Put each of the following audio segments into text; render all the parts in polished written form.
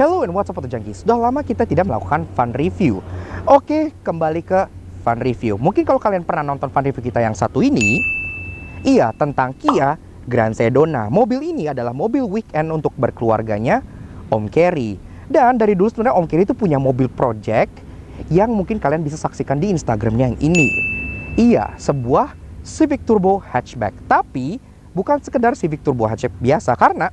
Hello and what's up Auto Junkies. Sudah lama kita tidak melakukan fun review. Oke, kembali ke fun review. Mungkin kalau kalian pernah nonton fun review kita yang satu ini, iya, tentang Kia Grand Sedona. Mobil ini adalah mobil weekend untuk berkeluarganya Om Kerry. Dan dari dulu sebenarnya Om Kerry itu punya mobil project yang mungkin kalian bisa saksikan di Instagramnya yang ini. Iya, sebuah Civic Turbo hatchback. Tapi bukan sekedar Civic Turbo hatchback biasa, karena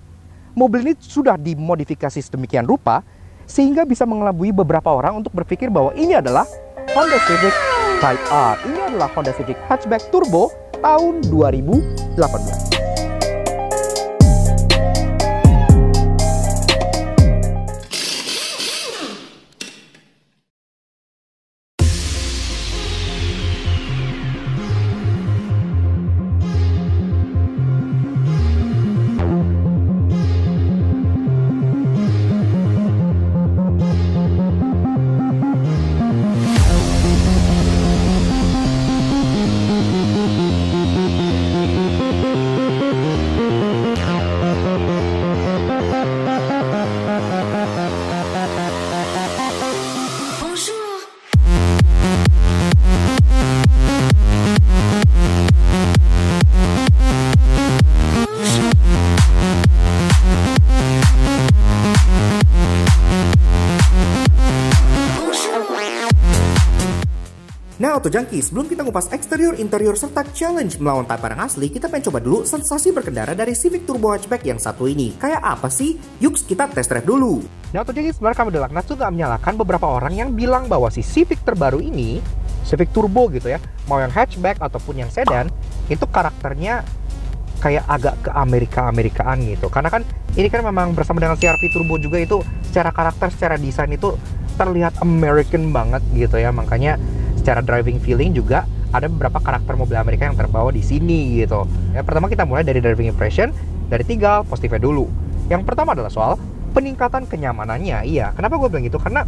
mobil ini sudah dimodifikasi sedemikian rupa sehingga bisa mengelabui beberapa orang untuk berpikir bahwa ini adalah Honda Civic Type R. Ini adalah Honda Civic hatchback turbo tahun 2018. Nah, Auto Junkies, sebelum kita ngupas eksterior, interior, serta challenge melawan Type R yang asli, kita pengen coba dulu sensasi berkendara dari Civic Turbo hatchback yang satu ini. Kayak apa sih? Yuk kita test drive dulu. Nah, Auto Junkies, sebenarnya kami Delaknas juga menyalahkan beberapa orang yang bilang bahwa si Civic terbaru ini, Civic Turbo gitu ya, mau yang hatchback ataupun yang sedan, itu karakternya kayak agak ke Amerika-Amerikaan gitu. Karena kan ini kan memang bersama dengan CR-V Turbo juga itu secara karakter, secara desain itu terlihat American banget gitu ya. Makanya secara driving feeling juga ada beberapa karakter mobil Amerika yang terbawa di sini gitu. Ya, pertama kita mulai dari driving impression, dari 3 positifnya dulu. Yang pertama adalah soal peningkatan kenyamanannya. Iya, kenapa gue bilang gitu? Karena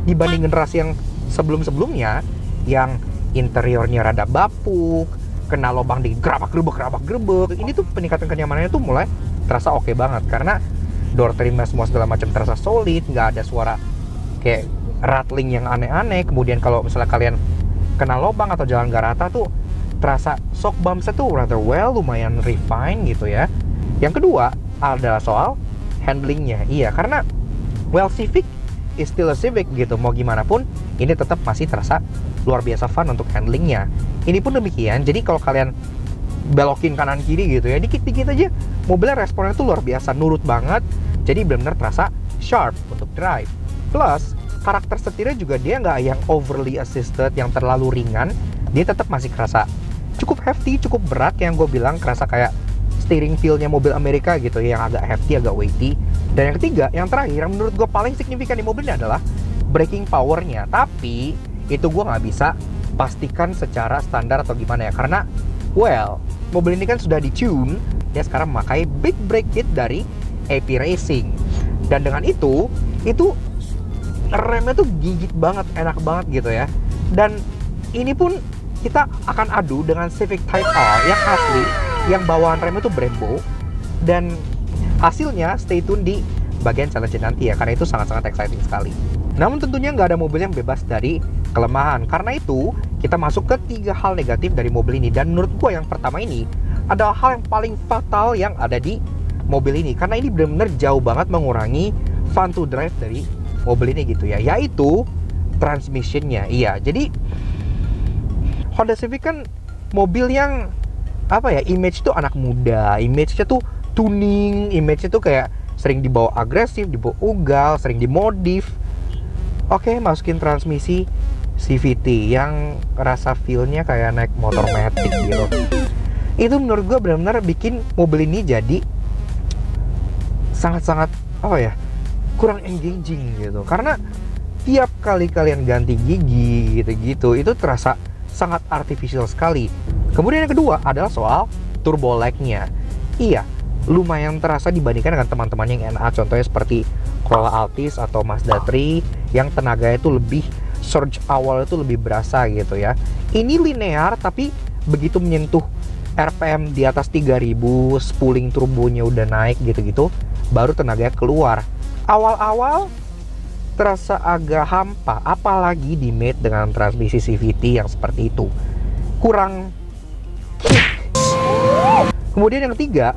dibanding generasi yang sebelum-sebelumnya, yang interiornya rada bapuk, kena lubang di gerabak-gerebek, ini tuh peningkatan kenyamanannya tuh mulai terasa oke banget. Karena door trimnya semua segala macam terasa solid, nggak ada suara kayak rattling yang aneh-aneh. Kemudian kalau misalnya kalian kena lubang atau jalan gak rata tuh terasa shock bumpsnya tuh rather well, lumayan refine gitu ya. Yang kedua adalah soal handlingnya. Iya, karena well, Civic is still a Civic gitu, mau gimana pun ini tetap masih terasa luar biasa fun untuk handlingnya. Ini pun demikian. Jadi kalau kalian belokin kanan kiri gitu ya, dikit-dikit aja mobilnya responnya tuh luar biasa, nurut banget. Jadi benar-benar terasa sharp untuk drive. Plus karakter setirnya juga dia nggak yang overly assisted, yang terlalu ringan. Dia tetap masih kerasa cukup hefty, cukup berat, yang gue bilang kerasa kayak steering feel-nya mobil Amerika gitu ya, yang agak hefty, agak weighty. Dan yang ketiga, yang terakhir, yang menurut gue paling signifikan di mobil ini adalah braking power-nya. Tapi itu gue nggak bisa pastikan secara standar atau gimana ya, karena well, mobil ini kan sudah di-tune, dia sekarang memakai big brake kit dari AP Racing. Dan dengan itu remnya tuh gigit banget, enak banget gitu ya. Dan ini pun kita akan adu dengan Civic Type R yang asli, yang bawaan remnya tuh Brembo. Dan hasilnya stay tune di bagian challenge nanti ya, karena itu sangat-sangat exciting sekali. Namun tentunya nggak ada mobil yang bebas dari kelemahan. Karena itu kita masuk ke 3 hal negatif dari mobil ini. Dan menurut gua yang pertama ini adalah hal yang paling fatal yang ada di mobil ini, karena ini benar-benar jauh banget mengurangi fun to drive dari mobil ini gitu ya, yaitu transmissionnya. Iya, jadi Honda Civic kan mobil yang apa ya, image tuh anak muda, image-nya tuh tuning, image-nya tuh kayak sering dibawa agresif, dibawa ugal, sering dimodif. Oke, masukin transmisi CVT yang rasa feel-nya kayak naik motor matic gitu. Itu menurut gue benar-benar bikin mobil ini jadi sangat-sangat apa ya, kurang engaging gitu. Karena tiap kali kalian ganti gigi gitu-gitu, itu terasa sangat artificial sekali. Kemudian yang kedua adalah soal turbo lag-nya. Iya, lumayan terasa dibandingkan dengan teman-teman yang NA, contohnya seperti Corolla Altis atau Mazda 3 yang tenaganya itu lebih surge awal itu lebih berasa gitu ya. Ini linear, tapi begitu menyentuh RPM di atas 3000, spooling turbonya udah naik gitu-gitu, baru tenaganya keluar. Awal-awal terasa agak hampa, apalagi di mate dengan transmisi CVT yang seperti itu. Kurang. Kemudian yang ketiga,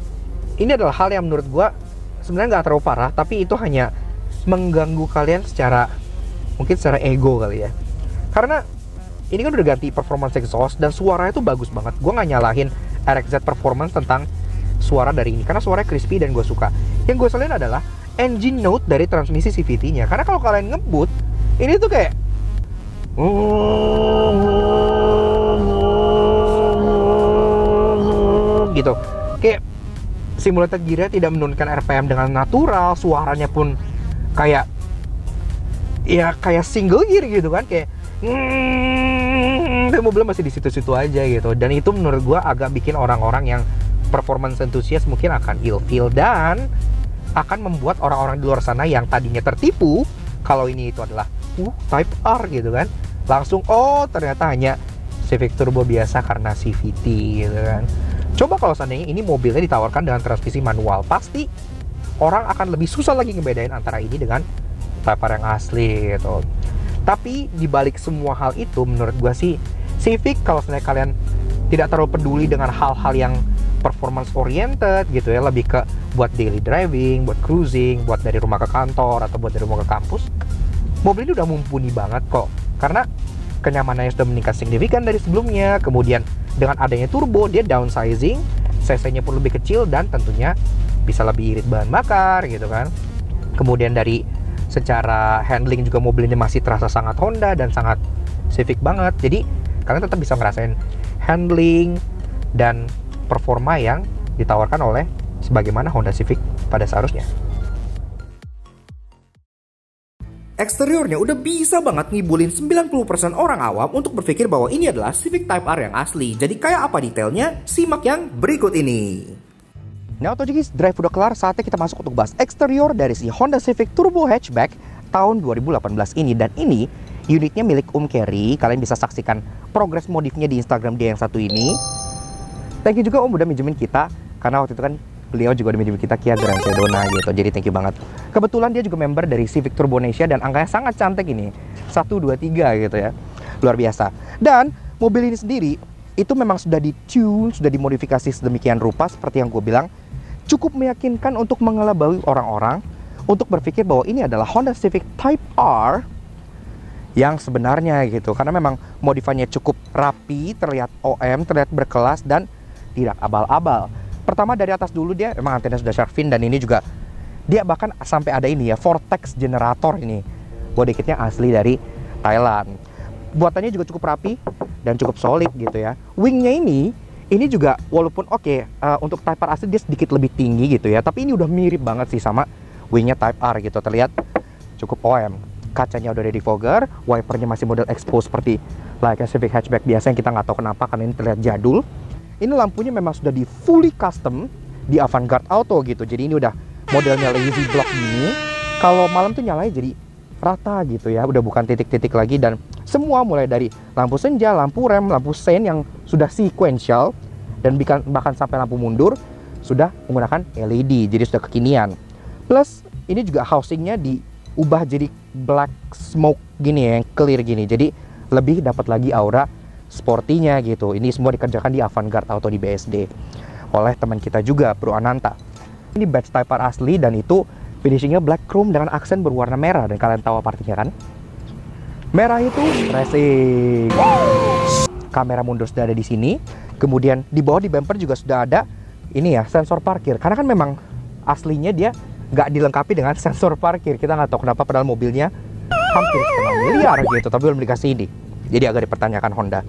ini adalah hal yang menurut gua sebenarnya nggak terlalu parah, tapi itu hanya mengganggu kalian mungkin secara ego kali ya. Karena ini kan udah ganti performance exhaust dan suaranya tuh bagus banget. Gua nggak nyalahin RXZ Performance tentang suara dari ini, karena suaranya crispy dan gue suka. Yang gue selain adalah engine note dari transmisi CVT-nya. Karena kalau kalian ngebut, ini tuh kayak gitu. Kayak simulator gear tidak menurunkan RPM dengan natural, suaranya pun kayak single gear gitu kan, kayak mobilnya masih di situ-situ aja gitu. Dan itu menurut gua agak bikin orang-orang yang performance enthusiast mungkin akan ilfeel dan akan membuat orang-orang di luar sana yang tadinya tertipu kalau ini itu adalah Type R gitu kan, langsung ternyata hanya Civic Turbo biasa karena CVT gitu kan. Coba kalau seandainya ini mobilnya ditawarkan dengan transmisi manual, pasti orang akan lebih susah lagi ngebedain antara ini dengan Type R yang asli gitu. Tapi dibalik semua hal itu, menurut gua sih Civic, kalau seandainya kalian tidak terlalu peduli dengan hal-hal yang performance oriented gitu ya, lebih ke buat daily driving, buat cruising, buat dari rumah ke kantor atau buat dari rumah ke kampus, mobil ini udah mumpuni banget kok. Karena kenyamanannya sudah meningkat signifikan dari sebelumnya. Kemudian dengan adanya turbo, dia downsizing, cc-nya pun lebih kecil dan tentunya bisa lebih irit bahan bakar gitu kan. Kemudian dari secara handling juga mobil ini masih terasa sangat Honda dan sangat Civic banget. Jadi kalian tetap bisa ngerasain handling dan performa yang ditawarkan oleh sebagaimana Honda Civic pada seharusnya. Eksteriornya udah bisa banget ngibulin 90% orang awam untuk berpikir bahwa ini adalah Civic Type R yang asli. Jadi kayak apa detailnya? Simak yang berikut ini. Nah, Autojigis, drive udah kelar, saatnya kita masuk untuk bahas eksterior dari si Honda Civic Turbo Hatchback tahun 2018 ini. Dan ini unitnya milik Carry. Kalian bisa saksikan progres modifnya di Instagram dia yang satu ini. Thank you juga udah minjemin kita, karena waktu itu kan beliau juga udah minjemin kita Kia Grand Sedona gitu. Jadi thank you banget. Kebetulan dia juga member dari Civic Turbonesia dan angkanya sangat cantik ini. 1, 2, 3 gitu ya. Luar biasa. Dan mobil ini sendiri itu memang sudah di-tune, sudah dimodifikasi sedemikian rupa seperti yang gue bilang. Cukup meyakinkan untuk mengelabui orang-orang untuk berpikir bahwa ini adalah Honda Civic Type R yang sebenarnya gitu. Karena memang modifannya cukup rapi, terlihat OM, terlihat berkelas dan tidak abal-abal. Pertama dari atas dulu, dia memang antena sudah shark fin dan ini juga dia bahkan sampai ada ini ya, vortex generator ini. Body kitnya asli dari Thailand. Buatannya juga cukup rapi dan cukup solid gitu ya. Wingnya ini juga walaupun untuk Type R asli dia sedikit lebih tinggi gitu ya, tapi ini udah mirip banget sih sama wingnya Type R gitu. Terlihat cukup OM. Kacanya udah ready fogger, wipernya masih model expose seperti layaknya Civic hatchback biasa yang kita nggak tahu kenapa karena ini terlihat jadul. Ini lampunya memang sudah di fully custom di Avantgarde Auto gitu. Jadi ini udah modelnya lazy block gini. Kalau malam tuh nyalanya jadi rata gitu ya, udah bukan titik-titik lagi. Dan semua mulai dari lampu senja, lampu rem, lampu sein yang sudah sequential dan bahkan sampai lampu mundur sudah menggunakan LED, jadi sudah kekinian. Plus ini juga housingnya diubah jadi black smoke gini ya, yang clear gini, jadi lebih dapat lagi aura sportinya gitu. Ini semua dikerjakan di Avantgarde Auto di BSD oleh teman kita juga, Bro Ananta. Ini badge Type R asli dan itu finishingnya black chrome dengan aksen berwarna merah. Dan kalian tahu apa artinya kan? Merah itu racing. Kamera mundur sudah ada di sini. Kemudian di bawah di bumper juga sudah ada ini ya, sensor parkir. Karena kan memang aslinya dia nggak dilengkapi dengan sensor parkir. Kita nggak tahu kenapa padahal mobilnya hampir setengah miliar gitu, tapi belum dikasih ini. Jadi agak dipertanyakan Honda.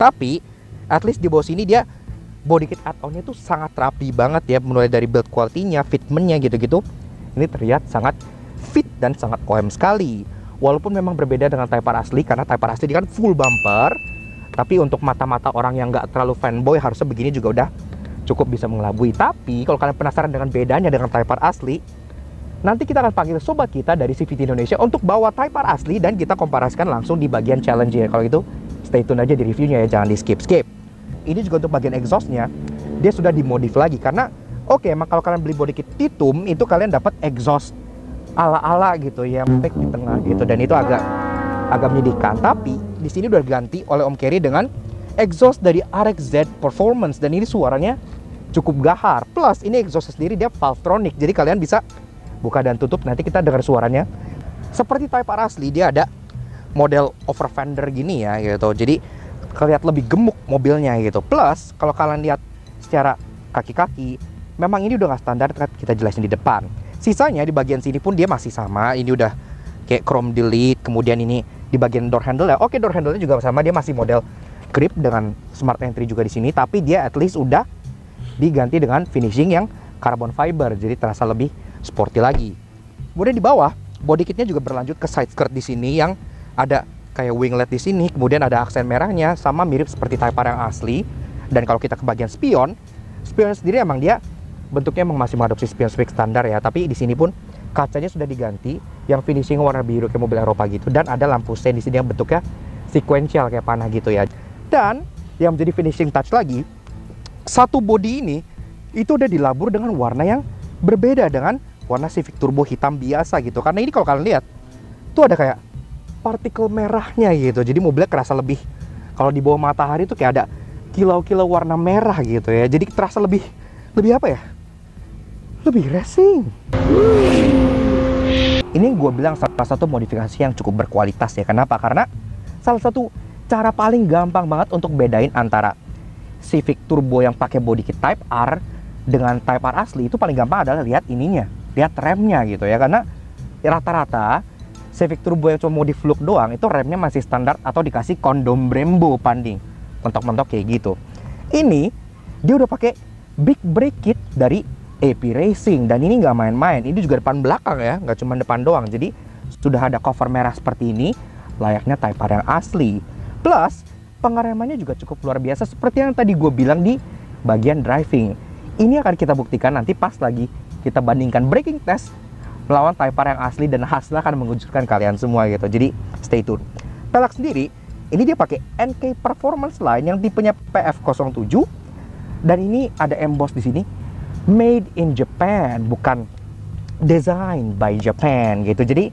Tapi at least di bawah sini dia body kit add-onnya tuh sangat rapi banget ya, mulai dari build quality-nya, fitment-nya gitu-gitu. Ini terlihat sangat fit dan sangat OM sekali. Walaupun memang berbeda dengan Type R asli, karena Type R asli dia kan full bumper. Tapi untuk mata-mata orang yang nggak terlalu fanboy, harusnya begini juga udah cukup bisa mengelabui. Tapi kalau kalian penasaran dengan bedanya dengan Type R asli, nanti kita akan panggil sobat kita dari CVT Indonesia untuk bawa Type R asli dan kita komparasikan langsung di bagian challenge ya. Kalau gitu stay tune aja di reviewnya ya, jangan di skip-skip. Ini juga untuk bagian exhaustnya, dia sudah dimodif lagi karena emang kalau kalian beli body kit Titum itu kalian dapat exhaust ala-ala gitu ya, empek di tengah gitu, dan itu agak menyedihkan. Tapi di sini udah ganti oleh Om Carry dengan exhaust dari RX-Z Performance, dan ini suaranya cukup gahar. Plus ini exhaust sendiri dia Valvetronic, jadi kalian bisa buka dan tutup, nanti kita dengar suaranya. Seperti Type R asli, dia ada model over fender gini ya gitu, jadi kelihatan lebih gemuk mobilnya gitu. Plus kalau kalian lihat secara kaki-kaki, memang ini udah nggak standar, kita jelasin di depan. Sisanya di bagian sini pun dia masih sama, ini udah kayak chrome delete. Kemudian ini di bagian door handle ya, oke, door handle-nya juga sama, dia masih model grip dengan smart entry juga di sini, tapi dia at least udah diganti dengan finishing yang carbon fiber, jadi terasa lebih sporty lagi. Kemudian di bawah, body kitnya juga berlanjut ke side skirt di sini yang ada kayak winglet di sini, kemudian ada aksen merahnya, sama mirip seperti Type R yang asli. Dan kalau kita ke bagian spion sendiri emang dia bentuknya emang masih mengadopsi spion spek standar ya, tapi di sini pun kacanya sudah diganti yang finishing warna biru kayak mobil Eropa gitu, dan ada lampu sen di sini yang bentuknya sequential kayak panah gitu ya. Dan yang menjadi finishing touch lagi, satu body ini itu udah dilabur dengan warna yang berbeda dengan warna Civic Turbo hitam biasa gitu. Karena ini kalau kalian lihat tuh ada kayak partikel merahnya gitu, jadi mobilnya kerasa lebih, kalau di bawah matahari tuh kayak ada kilau-kilau warna merah gitu ya, jadi terasa lebih apa ya, lebih racing. Ini gue bilang salah satu modifikasi yang cukup berkualitas ya. Kenapa? Karena salah satu cara paling gampang banget untuk bedain antara Civic Turbo yang pakai body kit Type R dengan Type R asli itu paling gampang adalah lihat ininya, lihat remnya gitu ya. Karena rata-rata Civic Turbo yang cuma modif look doang itu remnya masih standar atau dikasih kondom Brembo panding, mentok-mentok kayak gitu. Ini dia udah pakai big brake kit dari AP Racing, dan ini nggak main-main, ini juga depan belakang ya, nggak cuma depan doang. Jadi sudah ada cover merah seperti ini, layaknya Type R yang asli. Plus pengeremannya juga cukup luar biasa seperti yang tadi gue bilang di bagian driving. Ini akan kita buktikan nanti pas lagi kita bandingkan braking test melawan Type R yang asli, dan hasilnya akan mengejutkan kalian semua gitu. Jadi stay tune. Pelek sendiri ini dia pakai NK Performance Line yang tipenya PF07, dan ini ada emboss di sini, made in Japan, bukan design by Japan gitu. Jadi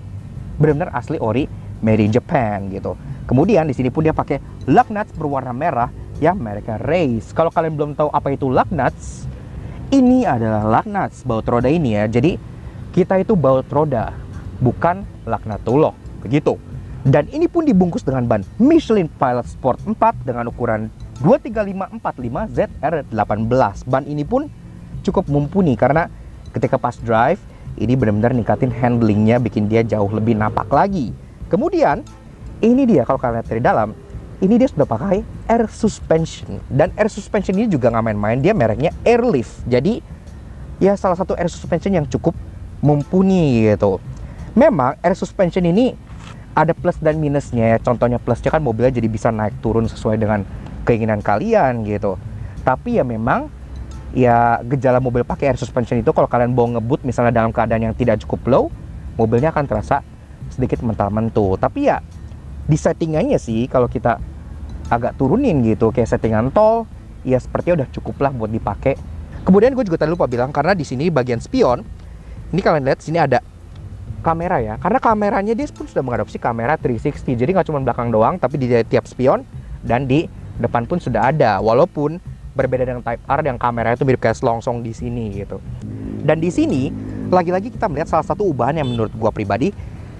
benar-benar asli ori made in Japan gitu. Kemudian di sini pun dia pakai lug nuts berwarna merah yang mereka race. Kalau kalian belum tahu apa itu lug nuts, ini adalah lug nuts baut roda ini ya. Jadi kita itu baut roda, bukan lug nut tulok begitu. Dan ini pun dibungkus dengan ban Michelin Pilot Sport 4 dengan ukuran 235/45 ZR18. Ban ini pun cukup mumpuni karena ketika pas drive ini benar-benar ningkatin handlingnya, bikin dia jauh lebih napak lagi. Kemudian ini dia, kalau kalian lihat dari dalam, ini dia sudah pakai air suspension, dan air suspension ini juga nggak main-main, dia mereknya Airlift. Jadi ya salah satu air suspension yang cukup mumpuni gitu. Memang air suspension ini ada plus dan minusnya ya. Contohnya plusnya kan mobilnya jadi bisa naik turun sesuai dengan keinginan kalian gitu. Tapi ya memang ya gejala mobil pakai air suspension itu kalau kalian mau ngebut misalnya dalam keadaan yang tidak cukup low, mobilnya akan terasa sedikit mental-mentul. Tapi ya di settingannya sih kalau kita agak turunin gitu kayak settingan tol, ya sepertinya udah cukup lah buat dipakai. Kemudian gue juga tadi lupa bilang, karena di sini bagian spion, ini kalian lihat sini ada kamera ya, karena kameranya dia pun sudah mengadopsi kamera 360, jadi nggak cuma belakang doang, tapi di tiap spion dan di depan pun sudah ada. Walaupun berbeda dengan Type R yang kameranya itu mirip kayak selongsong di sini gitu. Dan di sini lagi-lagi kita melihat salah satu ubahan yang menurut gua pribadi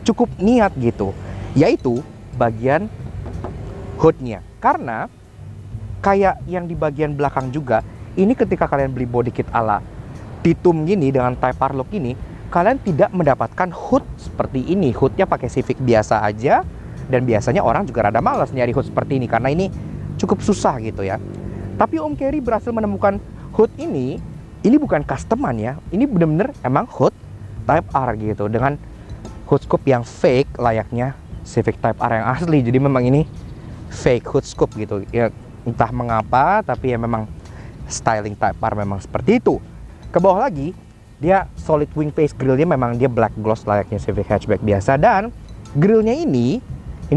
cukup niat gitu, yaitu bagian hoodnya. Karena kayak yang di bagian belakang juga, ini ketika kalian beli body kit ala Titum gini dengan Type R look ini, kalian tidak mendapatkan hood seperti ini. Hoodnya pakai Civic biasa aja, dan biasanya orang juga rada malas nyari hood seperti ini karena ini cukup susah gitu ya. Tapi Om Carry berhasil menemukan hood ini bukan customan ya, ini bener-bener emang hood Type R gitu, dengan hood scoop yang fake layaknya Civic Type R yang asli. Jadi memang ini fake hood scoop gitu ya, entah mengapa, tapi ya memang styling Type R memang seperti itu. Ke bawah lagi, dia solid wing face grillnya memang dia black gloss layaknya Civic hatchback biasa, dan grillnya ini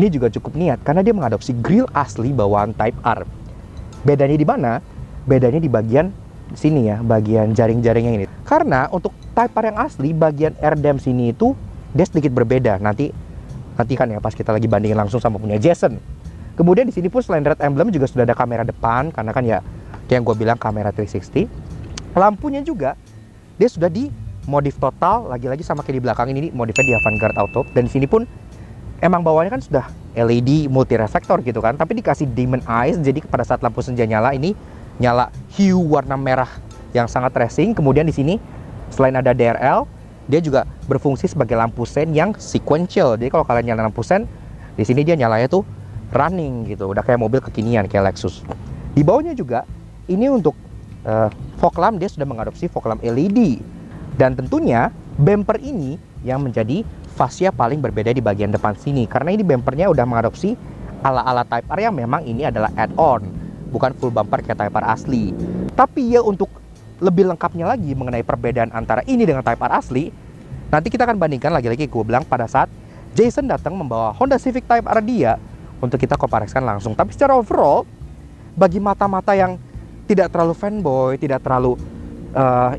juga cukup niat karena dia mengadopsi grill asli bawaan Type R. Bedanya di mana? Bedanya di bagian sini ya, bagian jaring-jaringnya ini. Karena untuk Type R yang asli, bagian air dam sini itu dia sedikit berbeda. Nanti kan ya pas kita lagi bandingin langsung sama punya Jason. Kemudian di sini pun selain red emblem juga sudah ada kamera depan, karena kan ya yang gue bilang kamera 360. Lampunya juga dia sudah di modif total, lagi-lagi sama kayak di belakang ini modifnya di Avantgarde Auto. Dan di sini pun emang bawahnya kan sudah LED multi reflektor gitu kan, tapi dikasih diamond eyes, jadi pada saat lampu senja nyala ini nyala hue warna merah yang sangat racing. Kemudian di sini selain ada DRL, dia juga berfungsi sebagai lampu sen yang sequential. Jadi kalau kalian nyala lampu sen, di sini dia nyalanya tuh running gitu, udah kayak mobil kekinian kayak Lexus. Di bawahnya juga ini untuk fog lamp, dia sudah mengadopsi fog lamp LED. Dan tentunya bumper ini yang menjadi fascia paling berbeda di bagian depan sini, karena ini bumpernya udah mengadopsi ala-ala Type R yang memang ini adalah add-on, bukan full bumper kayak Type R asli. Tapi ya untuk lebih lengkapnya lagi mengenai perbedaan antara ini dengan Type R asli, nanti kita akan bandingkan lagi-lagi gue bilang pada saat Jason datang membawa Honda Civic Type R dia untuk kita komparasikan langsung. Tapi secara overall, bagi mata-mata yang tidak terlalu fanboy, tidak terlalu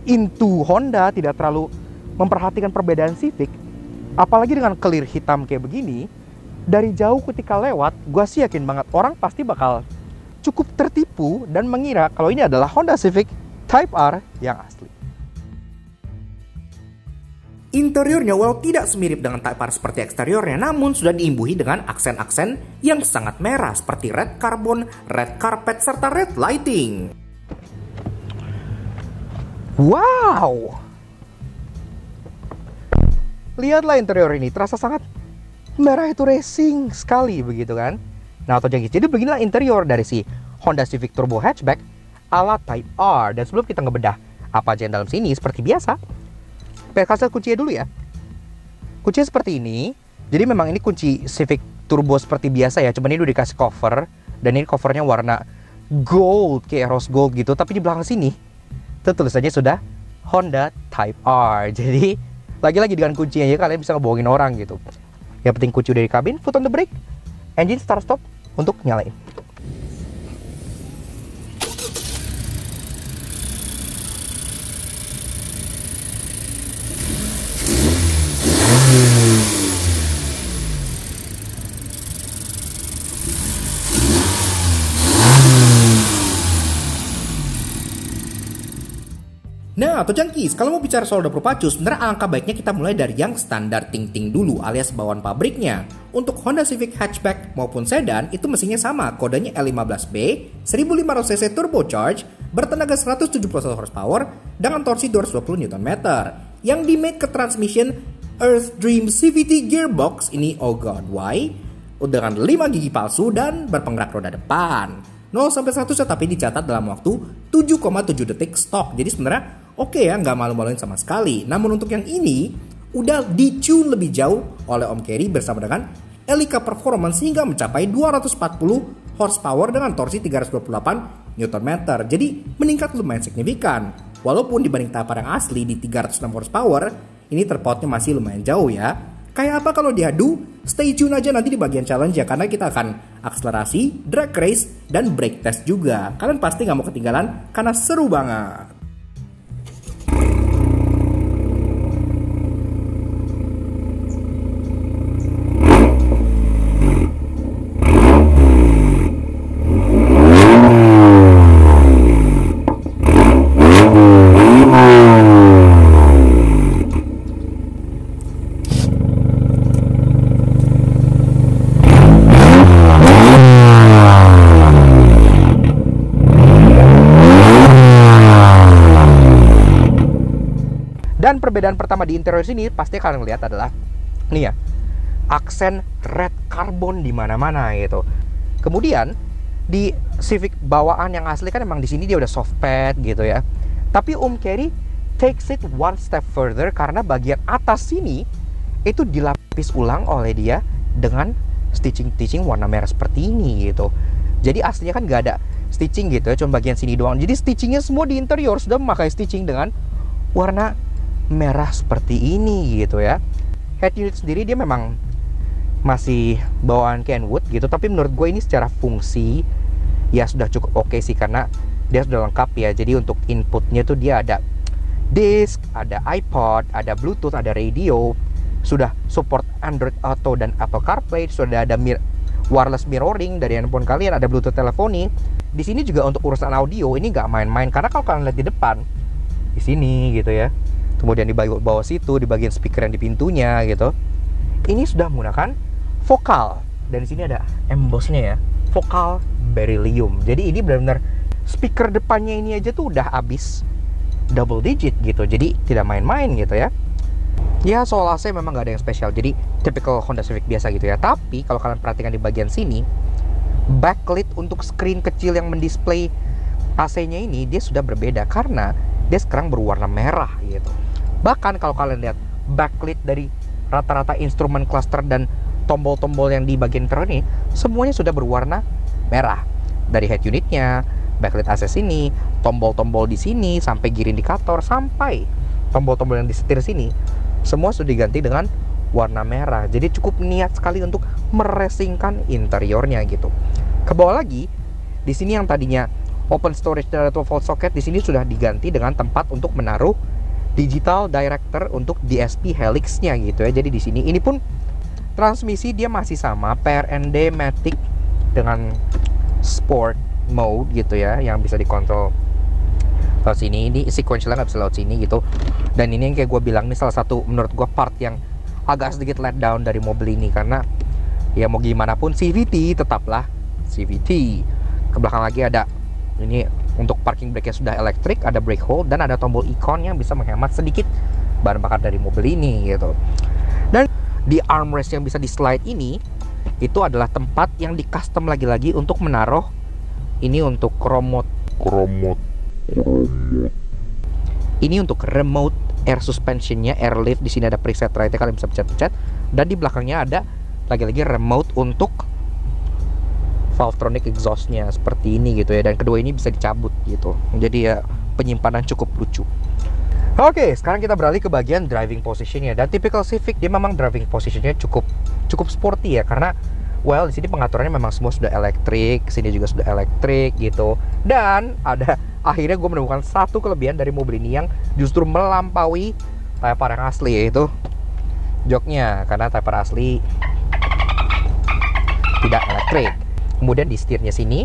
into Honda, tidak terlalu memperhatikan perbedaan Civic, apalagi dengan clear hitam kayak begini, dari jauh ketika lewat, gue sih yakin banget orang pasti bakal cukup tertipu dan mengira kalau ini adalah Honda Civic Type R yang asli. Interiornya walau tidak semirip dengan Type R seperti eksteriornya, namun sudah diimbuhi dengan aksen-aksen yang sangat merah seperti red carbon, red carpet, serta red lighting. Wow! Lihatlah interior ini, terasa sangat merah itu racing sekali begitu kan. Nah, jadi beginilah interior dari si Honda Civic Turbo Hatchback ala Type R. Dan sebelum kita ngebedah apa aja yang dalam sini, seperti biasa, kasih kuncinya dulu ya. Kuncinya seperti ini. Jadi memang ini kunci Civic Turbo seperti biasa ya, cuman ini udah dikasih cover, dan ini covernya warna gold, kayak rose gold gitu. Tapi di belakang sini itu tulisannya sudah Honda Type R. Jadi lagi-lagi dengan kuncinya ya kalian bisa ngebohongin orang gitu. Yang penting kunci udah di kabin, foot on the brake, engine start stop untuk nyalain. Nah, atau jangkis, kalau mau bicara soal dapur pacu, sebenarnya alangkah baiknya kita mulai dari yang standar ting-ting dulu alias bawaan pabriknya. Untuk Honda Civic Hatchback maupun sedan itu mesinnya sama, kodenya L15B, 1500cc turbocharged, bertenaga 171 horsepower dengan torsi 220 Nm. Yang di-made ke transmission Earth Dream CVT gearbox ini, oh god why, dengan 5 gigi palsu dan berpenggerak roda depan. 0-100 tapi dicatat dalam waktu 7,7 detik stok. Jadi sebenarnya oke ya, nggak malu-maluin sama sekali. Namun untuk yang ini udah di-tune lebih jauh oleh Om Kerry bersama dengan Elica Performance hingga mencapai 240 horsepower dengan torsi 328 Nm. Jadi meningkat lumayan signifikan. Walaupun dibanding Type R yang asli di 306 horsepower, ini terpautnya masih lumayan jauh ya. Kayak apa kalau diadu? Stay tune aja nanti di bagian challenge ya, karena kita akan akselerasi, drag race, dan brake test juga. Kalian pasti nggak mau ketinggalan karena seru banget. Dan perbedaan pertama di interior sini pasti kalian lihat adalah nih ya, aksen red carbon di mana-mana gitu. Kemudian di Civic bawaan yang asli kan emang di sini dia udah soft pad gitu ya. Tapi Om Kerry takes it one step further karena bagian atas sini itu dilapis ulang oleh dia dengan stitching warna merah seperti ini gitu. Jadi aslinya kan gak ada stitching gitu ya, cuma bagian sini doang. Jadi stitchingnya semua di interior sudah memakai stitching dengan warna merah seperti ini gitu ya. Head unit sendiri dia memang masih bawaan Kenwood gitu, tapi menurut gue ini secara fungsi ya sudah cukup oke sih, karena dia sudah lengkap ya. Jadi untuk inputnya tuh dia ada disk, ada iPod, ada Bluetooth, ada radio, sudah support Android Auto dan Apple CarPlay, sudah ada wireless mirroring dari handphone kalian, ada Bluetooth teleponi. Di sini juga untuk urusan audio ini nggak main-main, karena kalau kalian lihat di depan, di sini gitu ya, kemudian di bawah situ, di bagian speaker yang di pintunya gitu, ini sudah menggunakan vokal, dan di sini ada embossnya ya, vokal beryllium. Jadi ini benar-benar speaker depannya ini aja tuh udah habis double digit gitu, jadi tidak main-main gitu ya. Ya soal AC memang nggak ada yang spesial, jadi typical Honda Civic biasa gitu ya. Tapi kalau kalian perhatikan di bagian sini, backlit untuk screen kecil yang mendisplay AC-nya ini dia sudah berbeda, karena dia sekarang berwarna merah gitu. Bahkan kalau kalian lihat backlit dari rata-rata instrumen cluster dan tombol-tombol yang di bagian interior ini, semuanya sudah berwarna merah. Dari head unitnya, backlit AC sini, tombol-tombol di sini, sampai gear indikator, sampai tombol-tombol yang di setir sini, semua sudah diganti dengan warna merah. Jadi cukup niat sekali untuk meresingkan interiornya gitu. Ke bawah lagi, di sini yang tadinya open storage dan 12 volt socket, di sini sudah diganti dengan tempat untuk menaruh digital director untuk DSP helix-nya gitu ya. Jadi di sini ini pun transmisi dia masih sama, PRND Matic dengan sport mode gitu ya, yang bisa dikontrol lewat sini. Ini sequential nggak bisa lewat sini gitu. Dan ini yang kayak gue bilang, ini salah satu menurut gue part yang agak sedikit let down dari mobil ini, karena ya mau gimana pun CVT tetaplah CVT. Ke belakang lagi ada ini untuk parking brake yang sudah elektrik, ada brake hold, dan ada tombol icon yang bisa menghemat sedikit bahan bakar dari mobil ini gitu. Dan di armrest yang bisa di slide ini, itu adalah tempat yang di custom lagi-lagi untuk menaruh ini untuk remote. Ini untuk remote air suspensionnya, airlift. Di sini ada preset right-nya, kalian bisa pencet-pencet. Dan di belakangnya ada lagi-lagi remote untuk Valvetronic exhaustnya seperti ini gitu ya. Dan kedua ini bisa dicabut gitu. Jadi ya penyimpanan cukup lucu. Oke, sekarang kita beralih ke bagian driving positionnya. Dan typical Civic dia memang driving positionnya cukup sporty ya, karena well di sini pengaturannya memang semua sudah elektrik, sini juga sudah elektrik gitu. Dan akhirnya gue menemukan satu kelebihan dari mobil ini yang justru melampaui Type R yang asli, yaitu joknya, karena Type R asli tidak elektrik. Kemudian di setirnya sini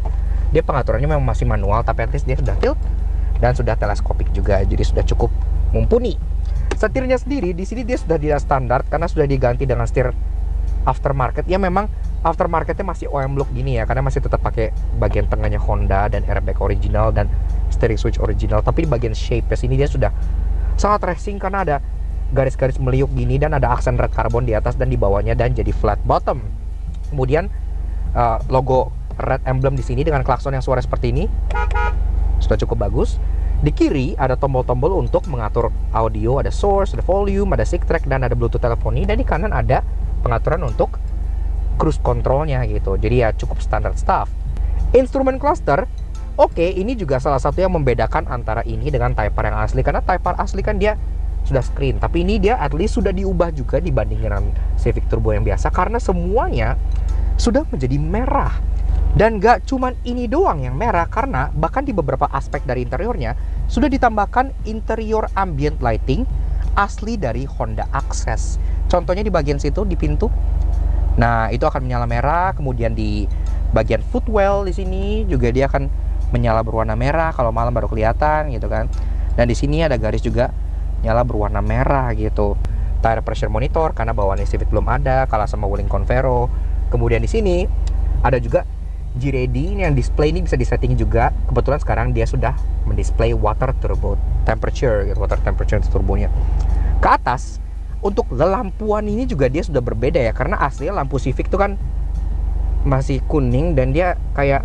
dia pengaturannya memang masih manual, tapi at least dia sudah tilt dan sudah teleskopik juga, jadi sudah cukup mumpuni. Setirnya sendiri di sini dia sudah tidak standar karena sudah diganti dengan setir aftermarket. Ya memang aftermarketnya masih OM look gini ya, karena masih tetap pakai bagian tengahnya Honda dan airbag original dan steering switch original. Tapi di bagian shape sini dia sudah sangat racing karena ada garis-garis meliuk gini dan ada aksen red carbon di atas dan di bawahnya, dan jadi flat bottom. Kemudian logo red emblem di sini dengan klakson yang suara seperti ini sudah cukup bagus. Di kiri ada tombol-tombol untuk mengatur audio, ada source, ada volume, ada sync track, dan ada Bluetooth teleponi. Dan di kanan ada pengaturan untuk cruise controlnya gitu. Jadi ya cukup standar stuff. Instrumen cluster, oke, ini juga salah satu yang membedakan antara ini dengan Type R yang asli. Karena Type R asli kan dia sudah screen, tapi ini dia at least sudah diubah juga dibanding dengan Civic Turbo yang biasa, karena semuanya sudah menjadi merah. Dan gak cuman ini doang yang merah, karena bahkan di beberapa aspek dari interiornya sudah ditambahkan interior ambient lighting asli dari Honda Access. Contohnya di bagian situ di pintu, nah itu akan menyala merah. Kemudian di bagian footwell di sini juga dia akan menyala berwarna merah, kalau malam baru kelihatan gitu kan. Dan di sini ada garis juga nyala berwarna merah gitu. Tire pressure monitor karena bawaannya Civic belum ada, kalah sama Wuling Convero. Kemudian di sini ada juga G-Ready, ini yang display ini bisa disetting juga. Kebetulan sekarang dia sudah mendisplay water turbo temperature gitu, water temperature turbonya. Ke atas untuk lampuan ini juga dia sudah berbeda ya, karena aslinya lampu Civic itu kan masih kuning dan dia kayak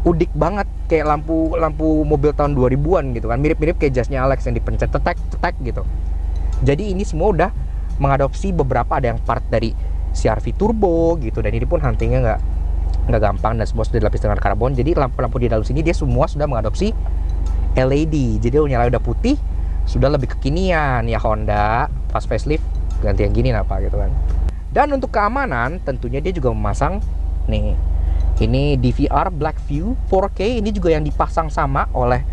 udik banget, kayak lampu mobil tahun 2000-an gitu kan, mirip-mirip kayak jasnya Alex yang dipencet tetek gitu. Jadi ini semua udah mengadopsi beberapa, ada yang part dari CR-V turbo gitu, dan ini pun huntingnya nggak gampang dan semua sudah dilapis dengan karbon. Jadi lampu-lampu di dalam sini dia semua sudah mengadopsi LED, jadi nyala udah putih, sudah lebih kekinian ya. Honda pas facelift ganti yang gini apa gitu kan. Dan untuk keamanan tentunya dia juga memasang nih, ini DVR Black View 4K, ini juga yang dipasang sama oleh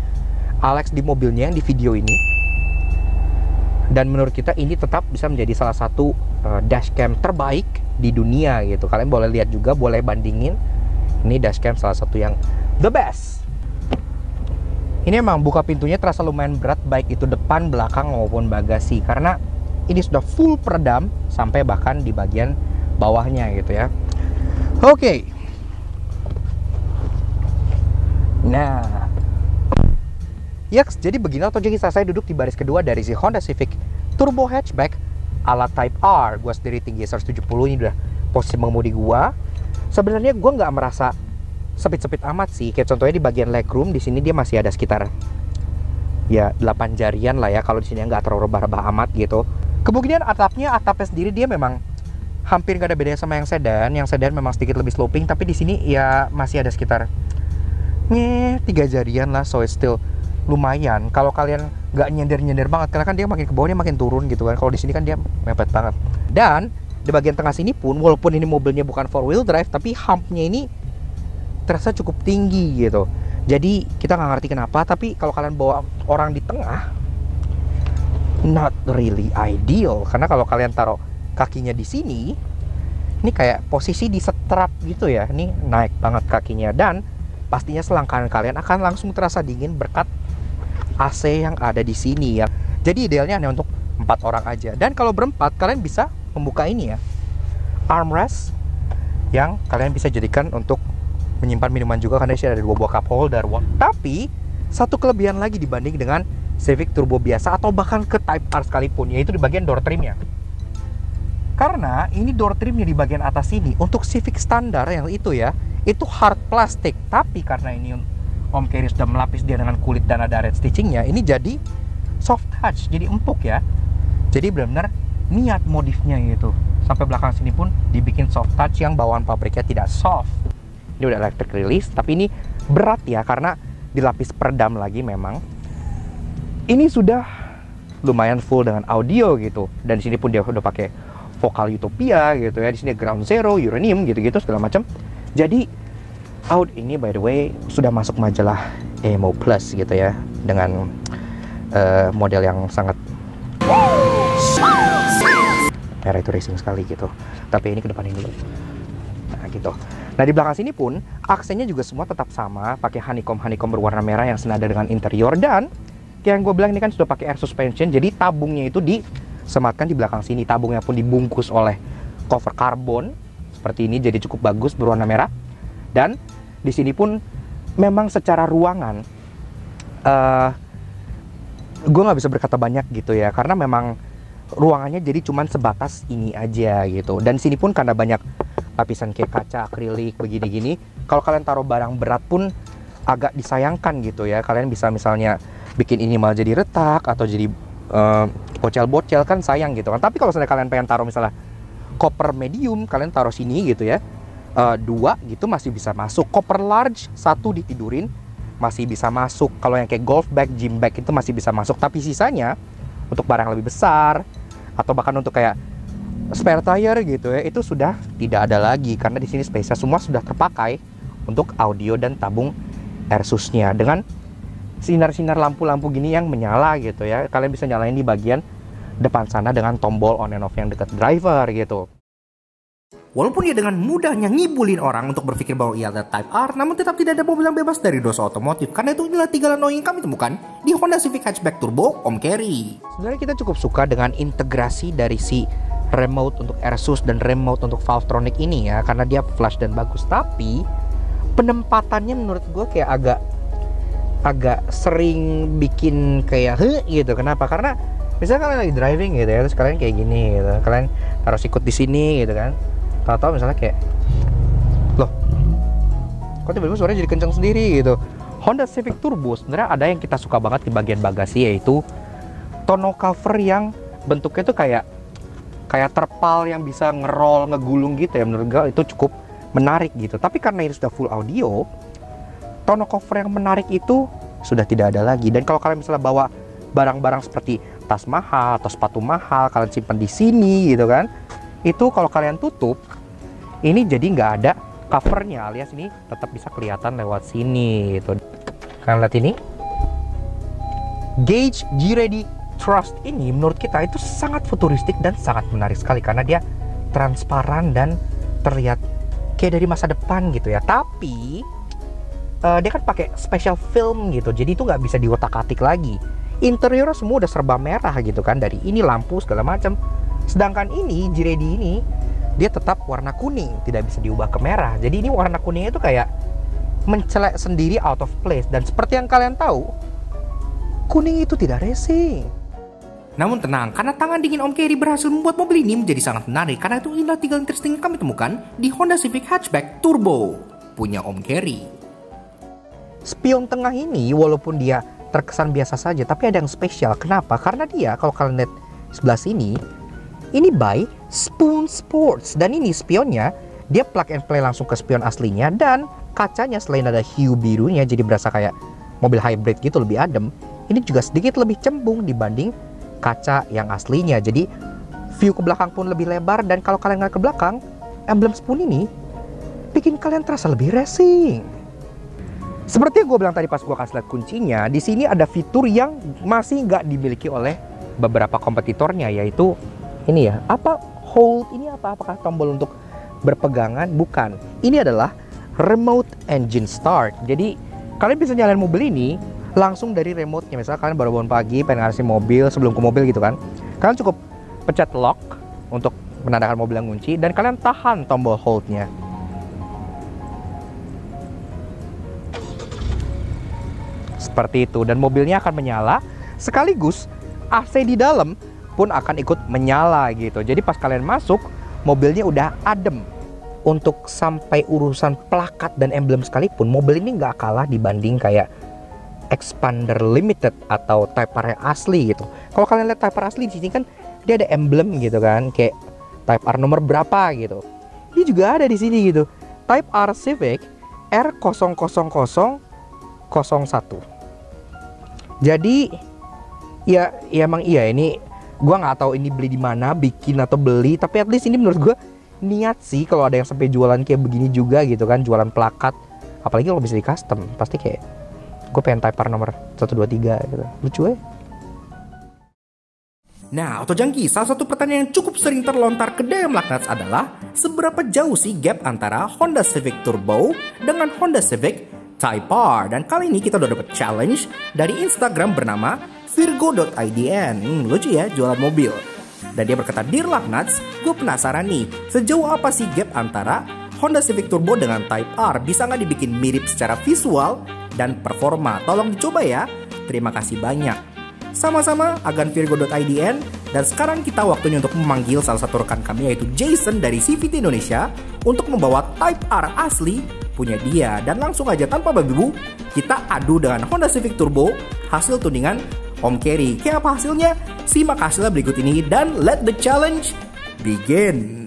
Alex di mobilnya yang di video ini. Dan menurut kita ini tetap bisa menjadi salah satu dashcam terbaik di dunia gitu. Kalian boleh lihat juga, boleh bandingin. Ini dashcam salah satu yang the best. Ini emang buka pintunya terasa lumayan berat, baik itu depan, belakang maupun bagasi, karena ini sudah full peredam sampai bahkan di bagian bawahnya gitu ya. Oke. Nah, yaks, jadi begini atau jadi saya duduk di baris kedua dari si Honda Civic Turbo Hatchback ala Type R. Gue sendiri tinggi 170, ini udah posisi mengemudi gue. Sebenarnya gue nggak merasa sempit-sempit amat sih. Kayak contohnya di bagian legroom, di sini dia masih ada sekitar ya 8 jarian lah ya. Kalau di sini nggak terlalu rebah-rebah amat gitu. Kemudian atapnya sendiri dia memang hampir nggak ada bedanya sama yang sedan. Yang sedan memang sedikit lebih sloping, tapi di sini ya masih ada sekitar 3 jarian lah. So it's still lumayan. Kalau kalian nggak nyender banget, karena kan dia makin ke bawah dia makin turun gitu kan. Kalau di sini kan dia mepet banget. Dan di bagian tengah sini pun, walaupun ini mobilnya bukan 4-wheel drive, tapi humpnya ini terasa cukup tinggi gitu. Jadi kita nggak ngerti kenapa, tapi kalau kalian bawa orang di tengah, not really ideal. Karena kalau kalian taruh kakinya di sini, ini kayak posisi di strap gitu ya. Ini naik banget kakinya, dan pastinya selangkangan kalian akan langsung terasa dingin berkat AC yang ada di sini ya. Jadi idealnya hanya untuk 4 orang aja. Dan kalau berempat, kalian bisa membuka ini ya, armrest yang kalian bisa jadikan untuk menyimpan minuman juga, karena di sini ada 2 buah cup holder. Tapi satu kelebihan lagi dibanding dengan Civic Turbo biasa atau bahkan ke Type R sekalipun, yaitu di bagian door trimnya. Karena ini door trimnya di bagian atas ini untuk Civic standar yang itu ya, itu hard plastik. Tapi karena ini Om Kerry sudah melapis dia dengan kulit dan ada red stitchingnya, ini jadi soft touch, jadi empuk ya. Jadi benar-benar niat modifnya gitu. Sampai belakang sini pun dibikin soft touch yang bawaan pabriknya tidak soft. Ini udah electric release, tapi ini berat ya karena dilapis peredam lagi memang. Ini sudah lumayan full dengan audio gitu. Dan di sini pun dia udah pakai vokal Utopia gitu ya. Di sini Ground Zero, Uranium gitu-gitu segala macam. Jadi Audi ini by the way sudah masuk majalah Emo Plus gitu ya, dengan model yang sangat era itu racing sekali gitu. Tapi ini ke depan ini dulu. Nah gitu. Nah di belakang sini pun aksennya juga semua tetap sama, pakai honeycomb berwarna merah yang senada dengan interior. Dan kayak yang gue bilang, ini kan sudah pakai air suspension, jadi tabungnya itu disematkan di belakang sini. Tabungnya pun dibungkus oleh cover karbon seperti ini, jadi cukup bagus berwarna merah. Dan di sini pun memang secara ruangan gue nggak bisa berkata banyak gitu ya, karena memang ruangannya jadi cuman sebatas ini aja gitu. Dan sini pun karena banyak lapisan kayak kaca akrilik begini-gini, kalau kalian taruh barang berat pun agak disayangkan gitu ya. Kalian bisa misalnya bikin ini malah jadi retak atau jadi bocel-bocel, kan sayang gitu kan. Tapi kalau misalnya kalian pengen taruh misalnya koper medium, kalian taruh sini gitu ya, 2 gitu masih bisa masuk. Koper large 1 ditidurin masih bisa masuk. Kalau yang kayak golf bag, gym bag itu masih bisa masuk. Tapi sisanya untuk barang yang lebih besar atau bahkan untuk kayak spare tire gitu ya, itu sudah tidak ada lagi, karena di sini space-nya semua sudah terpakai untuk audio dan tabung airsusnya dengan sinar-sinar lampu-lampu gini yang menyala gitu ya. Kalian bisa nyalain di bagian depan sana dengan tombol on and off yang dekat driver gitu. Walaupun ia dengan mudahnya ngibulin orang untuk berpikir bahwa ia adalah Type R, namun tetap tidak ada mobil yang bebas dari dosa otomotif. Karena itu inilah 3 lano yang kami temukan di Honda Civic Hatchback Turbo Om Kerry. Sebenarnya kita cukup suka dengan integrasi dari si remote untuk AirSUS dan remote untuk Valvetronic ini ya, karena dia flash dan bagus. Tapi penempatannya menurut gue kayak agak sering bikin kayak gitu. Kenapa? Karena misalnya kalian lagi driving gitu ya, terus kalian kayak gini gitu, kalian harus ikut di sini gitu kan. Tahu-tahu misalnya kayak, loh, kok tiba-tiba suaranya jadi kencang sendiri gitu. Honda Civic Turbo sebenarnya ada yang kita suka banget di bagian bagasi, yaitu tonneau cover yang bentuknya tuh kayak terpal yang bisa ngerol, ngegulung gitu ya. Menurut gue itu cukup menarik gitu. Tapi karena ini sudah full audio, tonneau cover yang menarik itu sudah tidak ada lagi. Dan kalau kalian misalnya bawa barang-barang seperti tas mahal atau sepatu mahal, kalian simpan di sini gitu kan, itu kalau kalian tutup ini jadi nggak ada covernya, alias ini tetap bisa kelihatan lewat sini gitu. Kalian lihat ini, gauge G-Ready Trust ini menurut kita itu sangat futuristik dan sangat menarik sekali karena dia transparan dan terlihat kayak dari masa depan gitu ya. Tapi dia kan pakai special film gitu, jadi itu nggak bisa diotak-atik lagi. Interiornya semua udah serba merah gitu kan, dari ini lampu segala macam. Sedangkan ini G-Ready ini dia tetap warna kuning, tidak bisa diubah ke merah. Jadi ini warna kuningnya itu kayak mencelek sendiri, out of place. Dan seperti yang kalian tahu, kuning itu tidak racing. Namun tenang, karena tangan dingin Om Kerry berhasil membuat mobil ini menjadi sangat menarik. Karena itu inilah 3 interesting yang kami temukan di Honda Civic Hatchback Turbo punya Om Kerry. Spion tengah ini walaupun dia terkesan biasa saja, tapi ada yang spesial. Kenapa? Karena dia, kalau kalian lihat sebelah sini, ini by Spoon Sports. Dan ini spionnya, dia plug and play langsung ke spion aslinya. Dan kacanya selain ada hue birunya, jadi berasa kayak mobil hybrid gitu, lebih adem. Ini juga sedikit lebih cembung dibanding kaca yang aslinya. Jadi view ke belakang pun lebih lebar. Dan kalau kalian ngeliat ke belakang, emblem Spoon ini bikin kalian terasa lebih racing. Seperti yang gue bilang tadi pas gue kasih lihat kuncinya, di sini ada fitur yang masih nggak dimiliki oleh beberapa kompetitornya, yaitu ini ya, hold ini apakah tombol untuk berpegangan? Bukan. Ini adalah remote engine start. Jadi kalian bisa nyalain mobil ini langsung dari remote-nya. Misalnya kalian baru bangun pagi, pengen ngasihin mobil, sebelum ke mobil gitu kan, kalian cukup pencet lock untuk menandakan mobil yang kunci, dan kalian tahan tombol hold-nya. Seperti itu, dan mobilnya akan menyala, sekaligus AC di dalam pun akan ikut menyala gitu. Jadi pas kalian masuk, mobilnya udah adem. Untuk sampai urusan plakat dan emblem sekalipun, mobil ini nggak kalah dibanding kayak Expander Limited atau Type R yang asli gitu. Kalau kalian lihat Type R asli di sini kan dia ada emblem gitu kan, kayak Type R nomor berapa gitu. Ini juga ada di sini gitu. Type R Civic R00001. Jadi ya emang iya, ini gua nggak tahu ini beli di mana, bikin atau beli, tapi at least ini menurut gua niat sih kalau ada yang sampai jualan kayak begini juga gitu kan, jualan plakat. Apalagi kalau bisa di custom, pasti kayak gue pengen Type R nomor 123 gitu. Lucu ya. Nah, Autojunkie, salah satu pertanyaan yang cukup sering terlontar ke DM Lagnats adalah seberapa jauh sih gap antara Honda Civic Turbo dengan Honda Civic Type R. Dan kali ini kita udah dapet challenge dari Instagram bernama virgo.idn. Lucu ya, jualan mobil. Dan dia berkata, "Dear Lagnats, gue penasaran nih, sejauh apa sih gap antara Honda Civic Turbo dengan Type R? Bisa nggak dibikin mirip secara visual dan performa? Tolong dicoba ya. Terima kasih banyak." Sama-sama Agan Virgo.idn. Dan sekarang kita waktunya untuk memanggil salah satu rekan kami, yaitu Jason dari CVT Indonesia, untuk membawa Type R asli punya dia. Dan langsung aja tanpa babi-bu, kita adu dengan Honda Civic Turbo hasil tuningan Om Kerry. Kayak apa hasilnya? Simak hasilnya berikut ini dan let the challenge begin.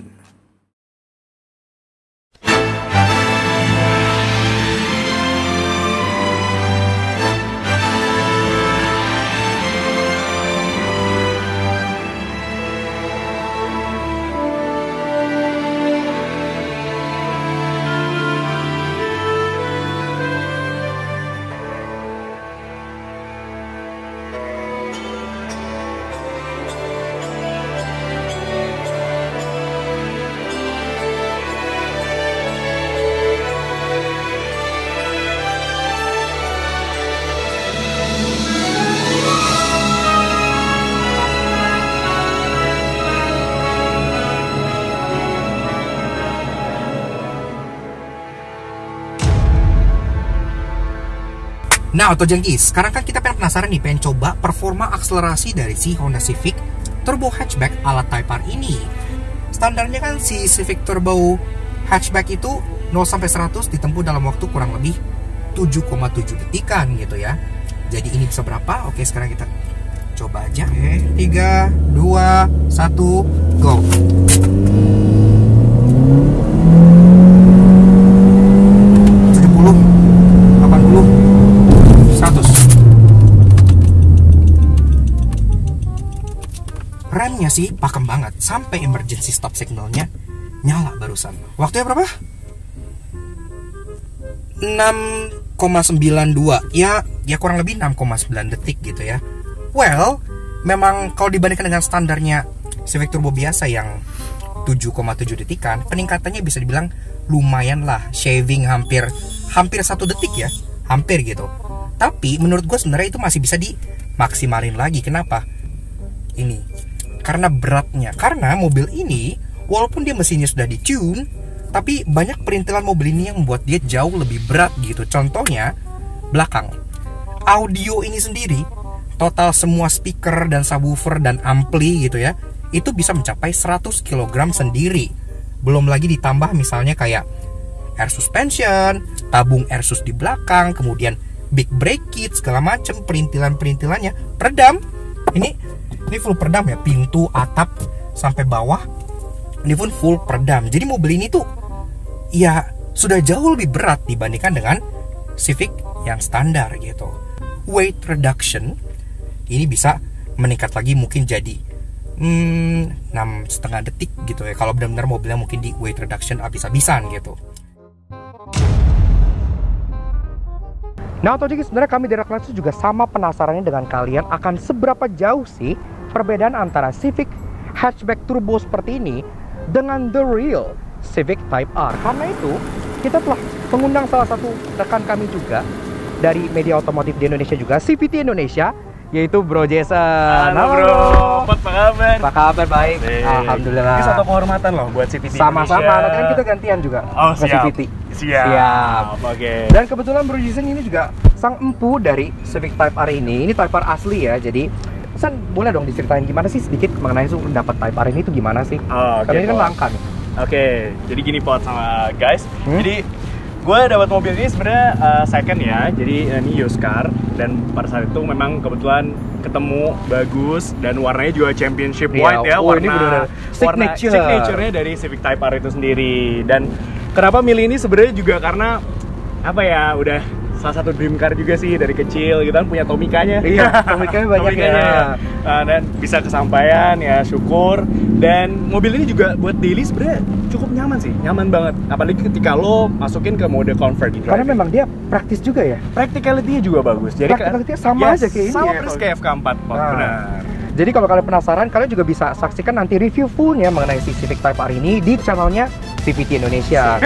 Nah, Autojunkie, sekarang kan kita penasaran nih, pengen coba performa akselerasi dari si Honda Civic Turbo Hatchback ala Type R ini. Standarnya kan si Civic Turbo Hatchback itu 0-100 ditempuh dalam waktu kurang lebih 7,7 detikan gitu ya. Jadi ini bisa berapa? Oke, sekarang kita coba aja. 3, 2, 1, go. Remnya sih pakem banget, sampai emergency stop signalnya nyala barusan. Waktunya berapa? 6,92. Ya kurang lebih 6,9 detik gitu ya. Well, memang kalau dibandingkan dengan standarnya Civic Turbo biasa yang 7,7 detikan, peningkatannya bisa dibilang lumayan lah, shaving hampir 1 detik ya, hampir gitu. Tapi menurut gue sebenarnya itu masih bisa dimaksimalin lagi. Kenapa? Ini karena beratnya. Karena mobil ini walaupun dia mesinnya sudah di-tune, tapi banyak perintilan mobil ini yang membuat dia jauh lebih berat gitu. Contohnya belakang. Audio ini sendiri, total semua speaker dan subwoofer dan ampli gitu ya, itu bisa mencapai 100 kg sendiri. Belum lagi ditambah misalnya kayak air suspension, tabung air sus di belakang, kemudian big brake kit, segala macam perintilan-perintilannya, peredam. Ini full peredam ya, pintu, atap sampai bawah ini pun full peredam. Jadi mobil ini tuh ya sudah jauh lebih berat dibandingkan dengan Civic yang standar gitu. Weight reduction ini bisa meningkat lagi mungkin jadi 6,5 detik gitu ya, kalau benar-benar mobilnya mungkin di weight reduction habis-habisan gitu. Nah, Autojiki, sebenarnya kami dari Reklasi juga sama penasarannya dengan kalian akan seberapa jauh sih perbedaan antara Civic hatchback turbo seperti ini dengan the real Civic Type R. Karena itu, kita telah mengundang salah satu rekan kami juga dari media otomotif di Indonesia juga, CVT Indonesia, yaitu Bro Jason. Halo bro, apa kabar? Apa kabar? Baik, alhamdulillah. Ini satu kehormatan loh buat CVT Sama-sama, Indonesia. nanti kan kita gantian juga Oh ke siap. CVT. Siap. Oke. Dan kebetulan Bro Jason ini juga sang empu dari Civic Type R ini. Ini Type R asli ya, jadi San, boleh dong diceritain gimana sih sedikit mengenai dapat Type R ini itu gimana sih? Oh, Karena ini kan langka nih. Oke, jadi gini Pot sama guys. Jadi gue dapat mobil ini sebenarnya second ya. Jadi ini used car dan pada saat itu memang kebetulan ketemu bagus dan warnanya juga championship white ya, ini bener-bener signature. Signature-nya dari Civic Type R itu sendiri. Dan kenapa milih ini sebenarnya juga karena apa ya, udah salah satu dream car juga sih dari kecil gitu kan, punya Tomikanya. Iya, Tomikanya banyak ya. Dan bisa kesampaian ya, syukur. Dan mobil ini juga buat daily sebenarnya cukup nyaman sih, nyaman banget. Apalagi ketika lo masukin ke mode comfort. Karena memang dia praktis juga ya. Practicality-nya juga bagus. Jadi Practicality-nya sama aja kayak ini sama ya. persis kayak FK4, benar. Jadi kalau kalian penasaran, kalian juga bisa saksikan nanti review fullnya mengenai si Civic Type R ini di channelnya CVT Indonesia.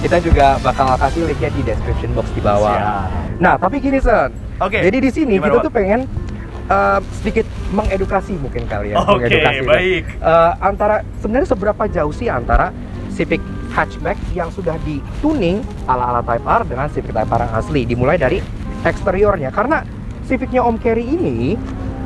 Kita juga bakal kasih linknya di description box di bawah. Siap. Nah, tapi gini Sen. Oke. Jadi di sini Gimana, kita Bang? tuh pengen sedikit mengedukasi mungkin kalian. Oke, baik. Antara sebenarnya seberapa jauh sih antara Civic hatchback yang sudah dituning ala-ala Type R dengan Civic Type R yang asli? Dimulai dari eksteriornya, karena Civicnya Om Kerry ini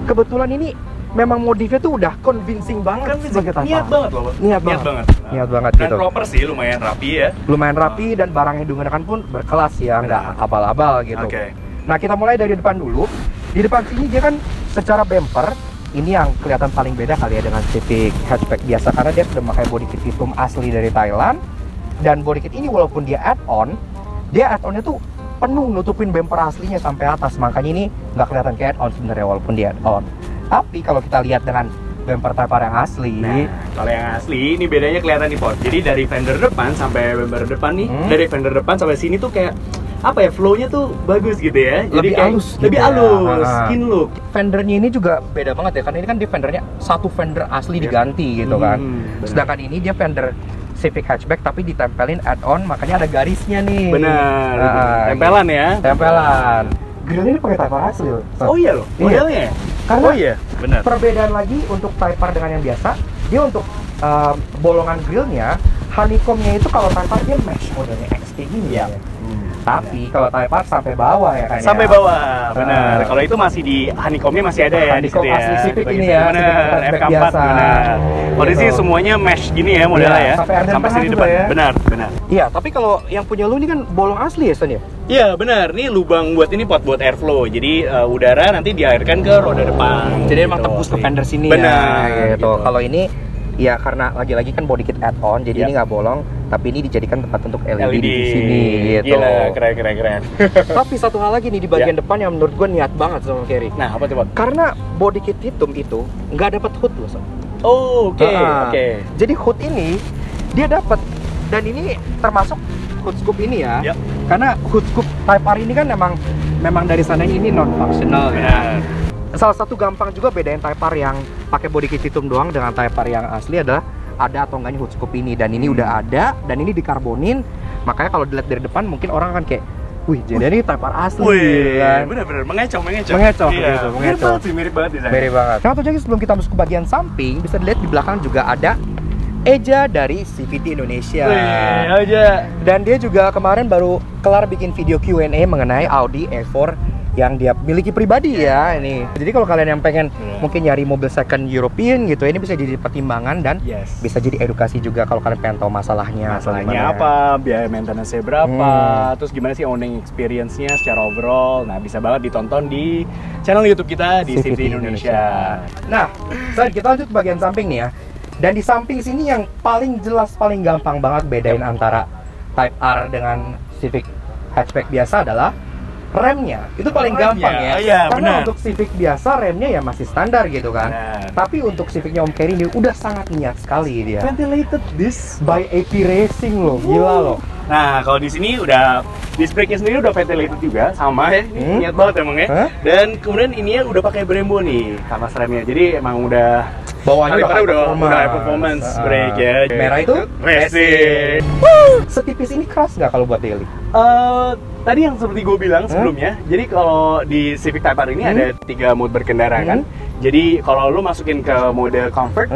kebetulan ini memang modifnya tuh udah convincing banget sebagai Type R. Niat banget loh, Niat banget. Niat banget Dan gitu. proper sih, lumayan rapi ya. Lumayan rapi dan barang yang digunakan pun berkelas ya, nggak abal-abal gitu. Oke. Nah, kita mulai dari depan dulu. Di depan sini dia kan secara bumper ini yang kelihatan paling beda kali ya dengan Civic hatchback biasa, karena dia sudah memakai body kit hitam asli dari Thailand. Dan body kit ini walaupun dia add-on, dia add-onnya tuh penuh nutupin bumper aslinya sampai atas. Makanya ini nggak kelihatan kayak add-on sebenarnya walaupun dia add-on. Tapi kalau kita lihat dengan bumper Type R yang asli, Kalau yang asli, ini bedanya kelihatan nih Pot. Jadi dari fender depan sampai bumper depan nih, dari fender depan sampai sini tuh kayak apa ya, flow-nya tuh bagus gitu ya. Jadi lebih kayak halus gitu lebih ya. halus, skin look. Fendernya ini juga beda banget ya, karena ini kan dia fendernya satu fender asli diganti gitu kan. bener. Sedangkan ini dia fender Civic hatchback tapi ditempelin add-on, makanya ada garisnya nih. Benar. Nah, Tempelan ya. Tempelan. Grillnya ini pakai Type R asli loh. Oh iya loh, modelnya. Karena Oh iya, benar. perbedaan lagi untuk Type R dengan yang biasa, dia untuk bolongan grillnya, honeycombnya itu kalau Type R dia mesh modelnya XT gini ya. Tapi kalau Type R sampai bawah ya kan ya. Sampai bawah, benar. Kalau itu masih di honeycombnya masih ada ya di situ Honeycomb ya. asli Civic Bagi ini Civic, ya, benar. Civic hatchback FK4 biasa. benar. Kalau di sini Gitu. semuanya mesh gini ya modelnya Iya, ya. sampai ada Sampai tengah sini juga depan. ya. Benar, benar. Iya, tapi kalau yang punya lu ini kan bolong asli ya, Son ya? Iya benar, ini lubang buat ini pot buat airflow. Jadi udara nanti dialirkan ke roda depan. Jadi emang gitu. tembus ke fender sini Benar, ya. Gitu. gitu. Kalau ini ya karena lagi-lagi kan body kit add-on, jadi Yap. ini nggak bolong, tapi ini dijadikan tempat untuk LED, di sini gitu. Gila, keren. Tapi satu hal lagi nih di bagian depan yang menurut gue niat banget sama Kerry. Nah, apa tuh, Pot? Karena body kit hitam itu nggak dapat hood loh, Son. Oh, oke. Nah, Oke. Jadi hood ini dia dapat, dan ini termasuk hood scoop ini ya. Yap. Karena hood scoop Type R ini kan memang dari sananya ini non functional ya. Benar. salah satu gampang juga bedain Type R yang pakai body kit hitam doang dengan Type R yang asli adalah ada atau enggaknya hood scoop ini. Dan ini udah ada, dan ini dikarbonin. Makanya kalau dilihat dari depan mungkin orang akan kayak, wih, jadi ini Type R asli. Wih, kan? bener-bener mengecoh Iya, gitu, mengecoh. mirip banget desainnya. Mirip banget. Nah, Auto Junkies, sebelum kita masuk ke bagian samping, bisa dilihat di belakang juga ada Eja dari CVT Indonesia. Wih, aja. Dan dia juga kemarin baru kelar bikin video Q&A mengenai Audi A4 yang dia miliki pribadi ya ini. Jadi kalau kalian yang pengen mungkin nyari mobil second European gitu, ini bisa jadi pertimbangan dan bisa jadi edukasi juga kalau kalian pengen tahu masalahnya. Masalahnya apa, biaya maintenance-nya berapa, terus gimana sih owning experience-nya secara overall. Nah, bisa banget ditonton di channel YouTube kita di CVT Indonesia. Nah, kita lanjut ke bagian samping nih ya. Dan di samping sini yang paling jelas, paling gampang banget bedain antara Type R dengan Civic hatchback biasa adalah remnya. Itu paling gampang ya. Iya, karena benar. untuk Civic biasa remnya ya masih standar gitu kan. Benar. Tapi untuk Civicnya Om Kerry ini udah sangat niat sekali dia. Ventilated disc By AP Racing loh, gila loh. Nah, kalau di sini udah disc brake-nya sendiri udah ventilated juga, sama ya. Ini niat banget emang ya. Dan kemudian ininya udah pakai Brembo nih, kanvas remnya. Jadi emang udah Bawahnya udah high performance brake ya. Merah itu racing. Setipis ini keras nggak kalau buat daily? Tadi yang seperti gue bilang sebelumnya, jadi kalau di Civic Type R ini ada 3 mode berkendara kan. Jadi kalau lu masukin ke mode comfort,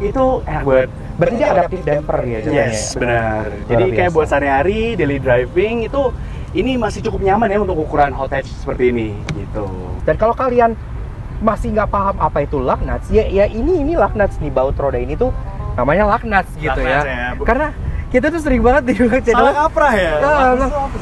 itu enak banget. Berarti dia adaptif damper ya jadinya. Yes, benar. Jadi kayak buat sehari-hari, daily driving itu ini masih cukup nyaman ya untuk ukuran hot hatch seperti ini gitu. Dan kalau kalian masih nggak paham apa itu lug nuts, ya ini lug nuts nih, baut roda ini tuh namanya lug nuts gitu Lug ya. nuts ya. Karena kita tuh sering banget di channel Salah kaprah ya?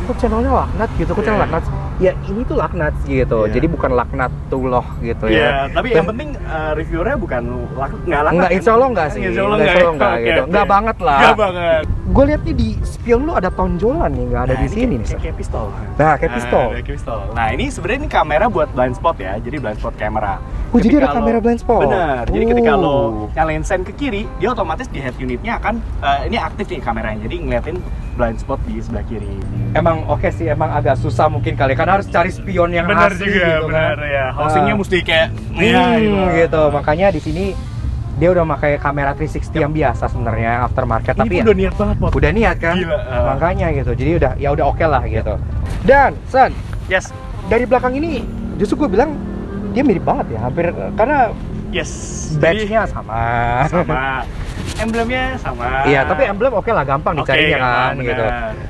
kok channelnya lug nuts gitu, kok channel lug nuts. Ya ini tuh lug nuts gitu. Jadi bukan lug nut tuh loh gitu ya. Tapi yang penting reviewernya bukan nggak lug nut. Enggak, insya Allah enggak sih. Insya Allah enggak gitu. Enggak banget lah. Enggak banget. Gue lihat nih di spion lu ada tonjolan nih, nggak ada di sini nih. Kayak pistol. Nah, kayak pistol. Nah, ini sebenarnya ini kamera buat blind spot ya. Jadi blind spot kamera. Jadi ada kamera blind spot. Benar. Jadi ketika lo nyalain sen ke kiri, dia otomatis di head unitnya akan ini aktif nih kameranya. Jadi ngeliatin blind spot di sebelah kiri. Emang oke sih, emang agak susah mungkin kali karena harus cari spion yang benar asli juga, gitu benar kan. ya. Housingnya mesti kayak gitu. Makanya di sini dia udah pakai kamera 360 yang biasa sebenarnya aftermarket, ini tapi udah niat banget, Pot. Udah niat kan? Gila, makanya gitu. Jadi udah oke lah gitu. Dan San, dari belakang ini justru gue bilang dia mirip banget ya, hampir karena badge-nya sama. Emblemnya sama. Iya, tapi emblem oke lah, gampang dicarinya kan gitu.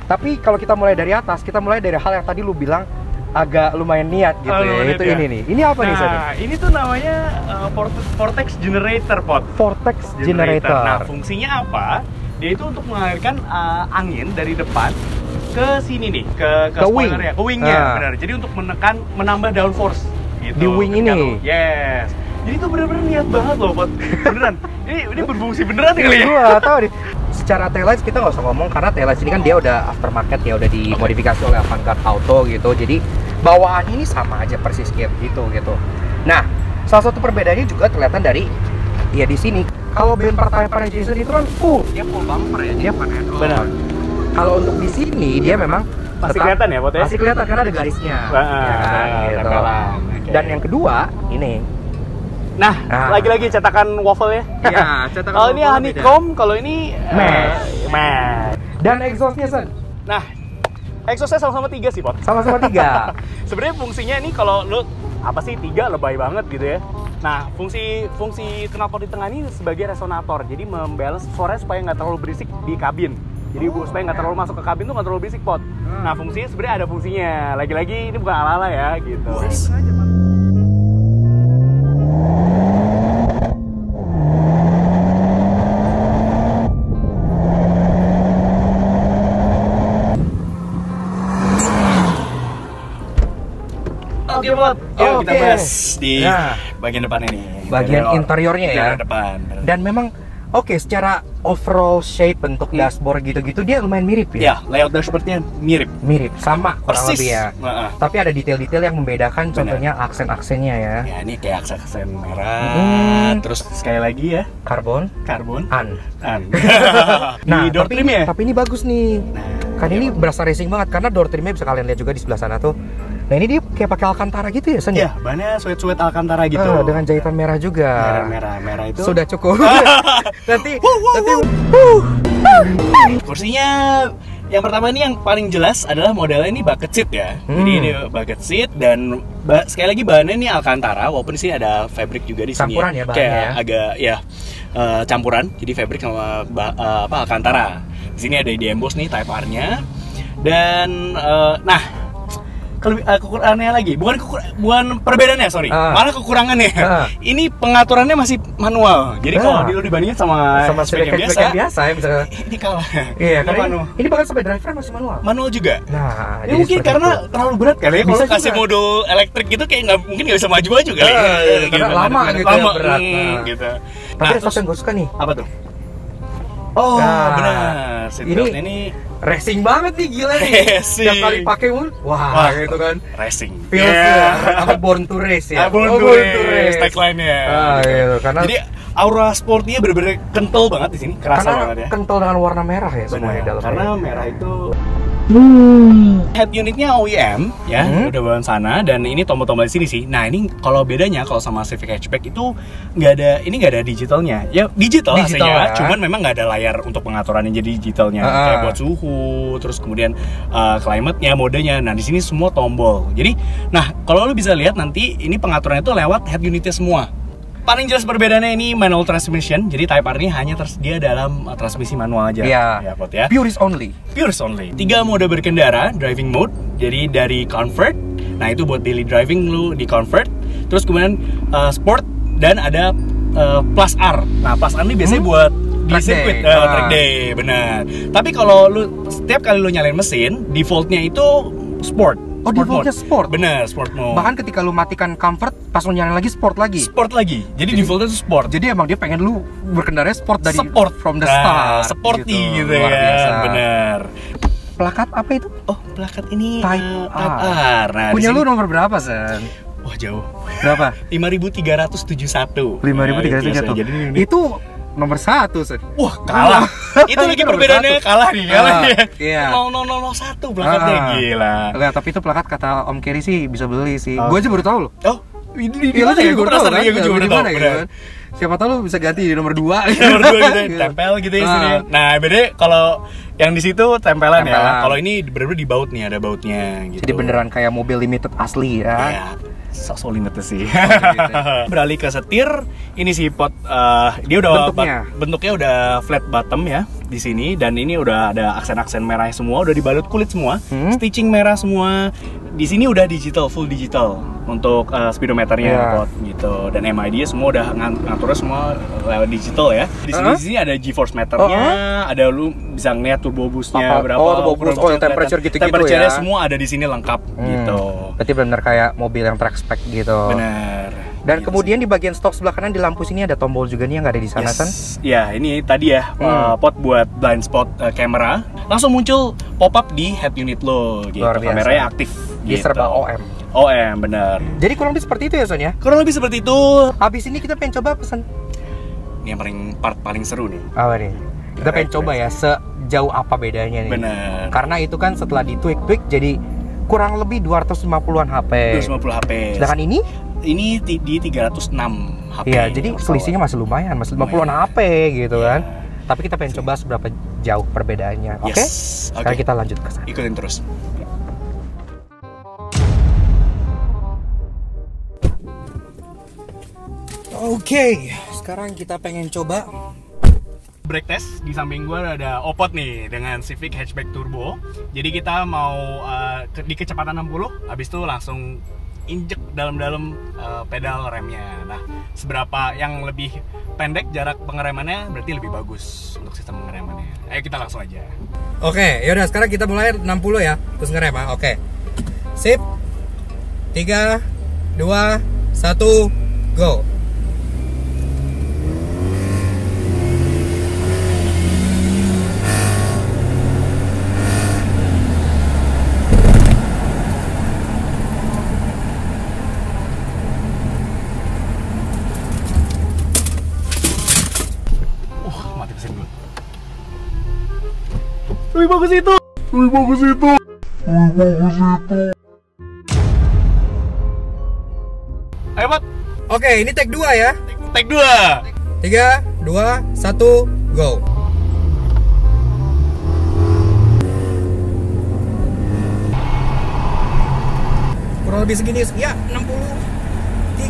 Tapi kalau kita mulai dari atas, kita mulai dari hal yang tadi lu bilang agak lumayan niat gitu ya. Itu ini nih. Ini apa nih, San? Nah, ini tuh namanya vortex generator, Pot. Vortex generator. Nah, fungsinya apa? Dia itu untuk mengalirkan angin dari depan ke sini nih, ke spoilernya, ke wingnya, benar. Jadi untuk menambah downforce gitu. Di wing ini. Yes. Jadi itu bener-bener niat banget loh, Pot. Beneran. Ini berfungsi beneran kali ya? Gua tahu deh. Secara taillights kita nggak usah ngomong karena taillights ini kan dia udah aftermarket ya, udah dimodifikasi oleh Avantgarde Auto gitu. Jadi bawaan ini sama aja persis kayak gitu. Nah, salah satu perbedaannya juga kelihatan dari ya di sini. Kalau bumper Type R Jason itu kan dia full bumper ya, dia pakai benar. Kalau untuk di sini dia memang masih kelihatan ya, Pot ya? Masih kelihatan karena ada garisnya. Ya kan, gitu. Dan yang kedua ini. Nah, lagi-lagi cetakan waffle ya. Iya, cetakan kalau ini honeycomb, kalau ini mesh. Dan exhaustnya, San? Nah, exhaustnya sama-sama 3 sih, Pot. Sama-sama 3. Sebenarnya fungsinya ini kalau lu apa sih 3 lebay banget gitu ya. Nah, fungsi knalpot di tengah ini sebagai resonator. Jadi membalance suaranya supaya nggak terlalu berisik di kabin. Jadi supaya nggak terlalu masuk ke kabin tuh nggak terlalu berisik, Pot. Nah, fungsinya sebenarnya ada fungsinya. Lagi-lagi ini bukan ala-ala ya gitu. Oke, Pot. Yuk kita bahas di bagian depan ini. Bagian interiornya ya. Depan. Dan memang secara overall shape bentuk dashboard gitu-gitu dia lumayan mirip ya. Ya, layout dashboardnya mirip. Sama kurang persis. lebih ya. Tapi ada detail-detail yang membedakan, contohnya aksen-aksennya ya. Ya, ini kayak aksen merah. Terus sekali lagi ya, karbon. An. Nah, door trimnya. Tapi ini bagus nih. Kan ini berasa racing banget karena door trimnya bisa kalian lihat juga di sebelah sana tuh. Nah ini dia kayak pakai Alcantara gitu ya, Sen? Iya, bannya sweat Alcantara gitu. Dengan jahitan merah juga. Merah itu. Sudah cukup. nanti kursinya yang pertama ini yang paling jelas adalah modelnya ini bucket seat ya. Jadi ini bucket seat dan sekali lagi bahannya ini Alcantara, walaupun di sini ada fabric juga di sini. Campuran ya bahannya kayak ya. agak ya campuran. Jadi fabric sama Alcantara. Di sini ada di emboss nih Type R-nya. Dan nah kekurangannya lagi, bukan perbedaannya, sorry, malah kekurangannya. Ini pengaturannya masih manual. Jadi kalau dibandingin sama spek yang biasa ya misalnya. Ini kalah. Iya, karena ini bahkan sampai driver masih manual. Manual juga. Nah, ya mungkin karena terlalu berat kali ya. Kalau kasih modul elektrik gitu kayak mungkin nggak bisa maju-maju kali. Karena lama gitu ya, berat. Gitu. Tapi ada sesuatu yang gue suka nih. Apa tuh? Oh, benar. Ini racing banget nih, gila nih. Setiap kali pakai wah gitu kan. Racing. Apa born to race ya? Born to race tagline-nya. Gitu. Karena jadi aura sportnya bener-bener kental banget di sini, kerasa banget ya. Kental dengan warna merah ya semuanya dalamnya. Karena merah itu head unitnya OEM ya, udah bawaan sana, dan ini tombol-tombol di sini sih. Nah ini kalau bedanya kalau sama Civic Hatchback itu nggak ada digitalnya. Ya digital aslinya, cuman memang nggak ada layar untuk pengaturannya jadi digitalnya. Kayak buat suhu, terus kemudian climate-nya, modenya. Nah di sini semua tombol. Jadi, nah kalau lu bisa lihat nanti ini pengaturannya itu lewat head unitnya semua. Paling jelas perbedaannya ini manual transmission. Jadi Type R ini hanya tersedia dalam transmisi manual aja. Iya. Ya. Purist only. 3 mode berkendara, driving mode. Jadi dari comfort. Nah itu buat daily driving lu di comfort. Terus kemudian sport dan ada plus R. Nah plus R ini biasanya buat di sirkuit track day, benar. Tapi kalau lu setiap kali lu nyalain mesin, defaultnya itu sport. Oh, defaultnya sport? Bener, sport mode. Bahkan ketika lu matikan comfort, pas lu nyalain lagi sport lagi? Sport lagi, jadi defaultnya itu sport. Jadi emang dia pengen lu berkendaranya sport dari sport from the start. Sporty gitu ya, bener. Plakat apa itu? Oh, plakat ini Type R. Nah, punya lu nomor berapa, Sen? Wah, jauh. Berapa? 5.371. 5.371. Jadi itu nomor 1, Sen. Wah, kalah. Itu lagi perbedaannya kalah nih. Iya. 0001 plakatnya, gila. Enggak, tapi itu plakat kata Om Kerry sih bisa beli sih. Gua aja baru tahu loh. Oh, ini juga tahu kan? Gue juga tahu. Siapa tahu lu bisa ganti di nomor 2. Nomor 2 gitu, tempel gitu ya sini. Nah, beda kalau yang di situ tempelan ya. Kalau ini benar-benar di baut nih, ada bautnya gitu. Jadi beneran kayak mobil limited asli ya. Iya. So limited sih. Beralih ke setir, ini sih pot dia udah bentuknya udah flat bottom ya di sini, dan ini udah ada aksen-aksen merahnya semua, udah dibalut kulit semua, stitching merah semua. Di sini udah digital, full digital untuk speedometernya pot gitu, dan MID semua udah ngaturnya semua lewat digital ya. Di sini ada GeForce meternya, ada lu bisa ngeliat turbo boost-nya berapa. Oh, turbo boost, temperature gitu-gitu ya. Temperature-nya semua ada di sini lengkap gitu. Berarti bener kayak mobil yang track spec gitu. Bener. Dan kemudian di bagian stok sebelah kanan di lampu sini ada tombol juga nih yang nggak ada di sana, San. Ya, ini tadi ya pot buat blind spot kamera. Langsung muncul pop-up di head unit lo gitu. Kameranya aktif. Di serba OM. OM, bener. Jadi kurang lebih seperti itu ya, Son ya? Kurang lebih seperti itu. Habis ini kita pengen coba pesan. Ini yang paling seru nih. Apa nih? Kita pengen coba ya sejauh apa bedanya nih. Bener. Karena itu kan setelah di-tweak jadi kurang lebih 250-an HP. 250 HP. Sedangkan ini di 306 HP. Iya, jadi selisihnya masih lumayan, masih 50-an HP gitu kan. Tapi kita pengen coba seberapa jauh perbedaannya. Oke? Sekarang kita lanjut ke sana. Ikutin terus. Oke, sekarang kita pengen coba brake test. Di samping gue ada Opot nih dengan Civic Hatchback Turbo. Jadi kita mau di kecepatan 60, habis itu langsung injek dalam-dalam pedal remnya. Nah, seberapa yang lebih pendek jarak pengeremannya berarti lebih bagus untuk sistem pengeremannya. Ayo kita langsung aja. Oke, yaudah sekarang kita mulai 60 ya, terus ngerem ya. Oke, sip. 3, 2, 1, go. Lebih bagus itu. Ayo Pot. Oke, ini take 2 ya. Take 2. 3, 2, 1, go. Kurang lebih segini ya, 60.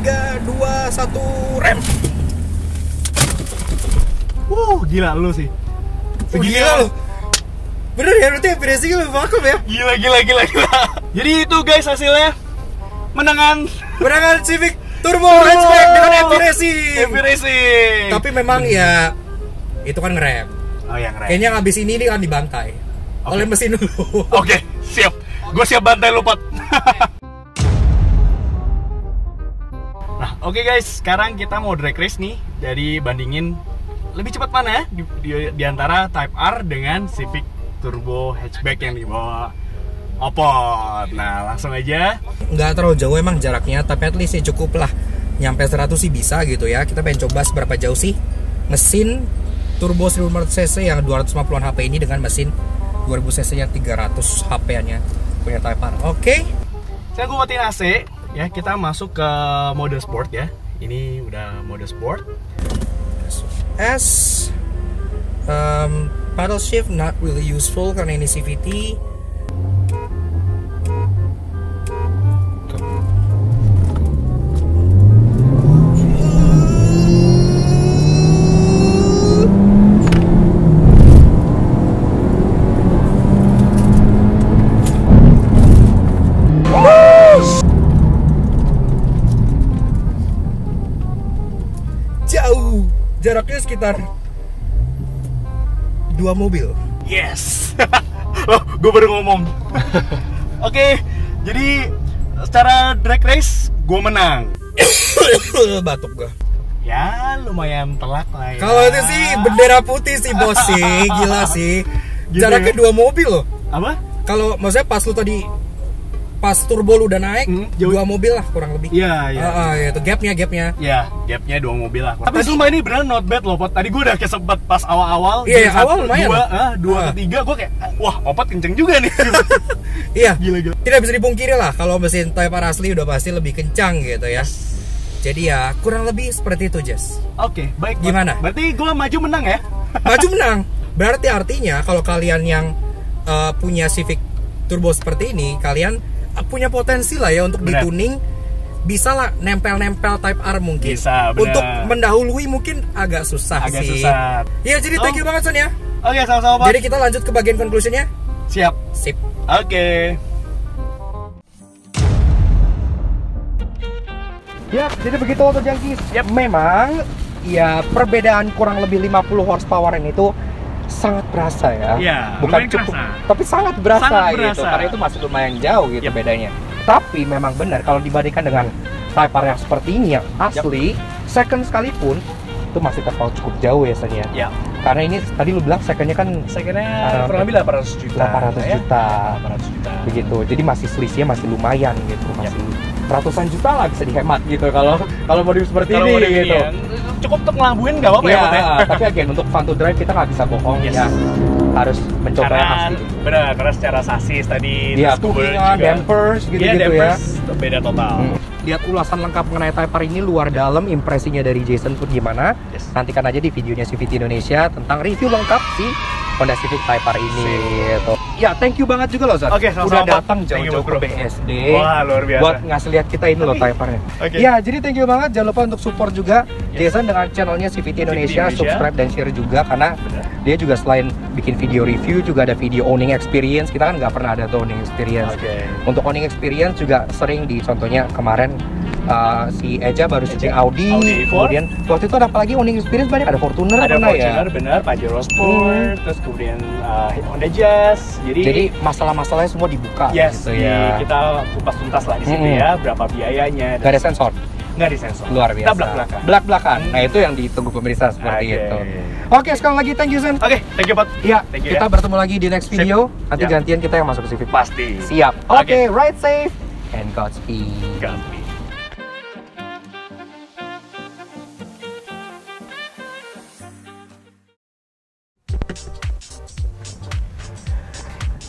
3, 2, 1, rem. Gila lu sih. Segini Gila lu. Bener ya, berarti FPRAC lu vakum ya? Gila. Jadi itu guys hasilnya. Menangan Civic Turbo hatchback dengan FPRAC. Tapi memang ya itu kan ngerem. Oh yang ngerem. Kayaknya abis ini kan dibantai oleh mesin dulu. Oke, siap. Gue siap bantai lu, Pot. Nah, oke guys, sekarang kita mau drag race nih. Dari bandingin lebih cepat mana di antara Type R dengan Civic Turbo hatchback yang dibawa Oppo. Nah, langsung aja. Nggak terlalu jauh emang jaraknya, tapi at least sih cukup lah. Nyampe 100 sih bisa gitu ya. Kita pengen coba seberapa jauh sih mesin turbo 1500cc yang 250-an HP ini dengan mesin 2000cc yang 300 HP-nya punya Type R. Oke. Saya gue matiin AC ya, kita masuk ke mode sport ya. Ini udah mode sport. S paddle shift not really useful karena ini CVT. Jauh, jaraknya sekitar 2 mobil. Yes. Loh, gue baru ngomong. Oke, jadi secara drag race gue menang. Batuk gue. Ya lumayan telak lah ya. Kalau itu sih bendera putih sih bos sih, gila sih. Gitu jaraknya ya? 2 mobil loh. Apa? Kalau maksudnya pas lu tadi pas turbo lu udah naik, 2 mobil lah kurang lebih. Iya, iya. Itu gapnya. Iya, gapnya 2 mobil lah. Tapi sumpah ini beneran not bad loh, Pot. Tadi gue udah kesempet pas awal-awal. Iya, awal lumayan. 2 ke 3 gue kayak, wah, Opot kenceng juga nih. Iya. Gila. Tidak bisa dipungkiri lah kalau mesin Type R asli udah pasti lebih kencang gitu ya. Jadi ya kurang lebih seperti itu, Jess. Oke, baik. Gimana? Berarti gue maju menang ya? Maju menang. Berarti artinya kalau kalian yang punya Civic Turbo seperti ini, kalian punya potensi lah ya untuk dituning, bisa lah nempel-nempel Type R mungkin. Bisa, bener. Untuk mendahului mungkin agak susah sih. Susah. Ya jadi thank you banget Son ya. Oke, sama-sama Pak. Jadi kita lanjut ke bagian conclusionnya. Siap. Sip. Oke. Ya, jadi begitu Auto Junkies. Yep. Memang ya perbedaan kurang lebih 50 horsepower itu sangat berasa ya. Iya, bukan cukup, tapi sangat berasa gitu. Karena itu masih lumayan jauh gitu bedanya. Tapi memang benar kalau dibandingkan dengan Type R yang seperti ini yang asli, second sekalipun itu masih terpaut cukup jauh ya San ya. Karena ini tadi lu bilang secondnya kan kurang lebih 800 juta. 800 juta. Begitu. Jadi masih selisihnya masih lumayan gitu. Masih ratusan juta lah bisa dihemat gitu kalau model seperti ini gitu. Cukup untuk ngelambuin nggak apa-apa ya, tapi again untuk fun to drive kita nggak bisa bohong ya, harus mencoba yang asli. Benar, karena secara sasis tadi tuningan, dampers gitu-gitu ya, beda total. Lihat ulasan lengkap mengenai Type R ini luar dalam, impresinya dari Jason pun gimana. Nantikan aja di videonya CVT Indonesia tentang review lengkap si Honda Civic Type R ini gitu. Ya, thank you banget juga loh Zat. Udah datang jauh-jauh ke BSD. Wah, luar biasa. Buat ngasih lihat kita ini loh Type R-nya. Ya, jadi thank you banget. Jangan lupa untuk support juga Jason dengan channelnya CVT Indonesia, subscribe dan share juga karena dia juga selain bikin video review juga ada video owning experience. Kita kan nggak pernah ada tuh owning experience. Untuk owning experience juga sering contohnya kemarin si Eja baru syuting Audi, kemudian waktu itu ada apa lagi owning experience banyak, ada Fortuner, ada Fortuner, benar, Pajero Sport, terus kemudian Honda Jazz. Jadi masalah-masalahnya semua dibuka gitu ya. Kita kupas tuntas lah di situ ya, berapa biayanya. Gak ada sensor. Nggak disensor. Luar biasa. Kita belak-belakan. Nah itu yang ditunggu pemirsa seperti itu. Oke, sekali lagi thank you Zen. Oke, thank you Pat. Iya, kita bertemu lagi di next video. Nanti gantian kita yang masuk ke Civic. Pasti. Siap. Oke, ride safe and Godspeed.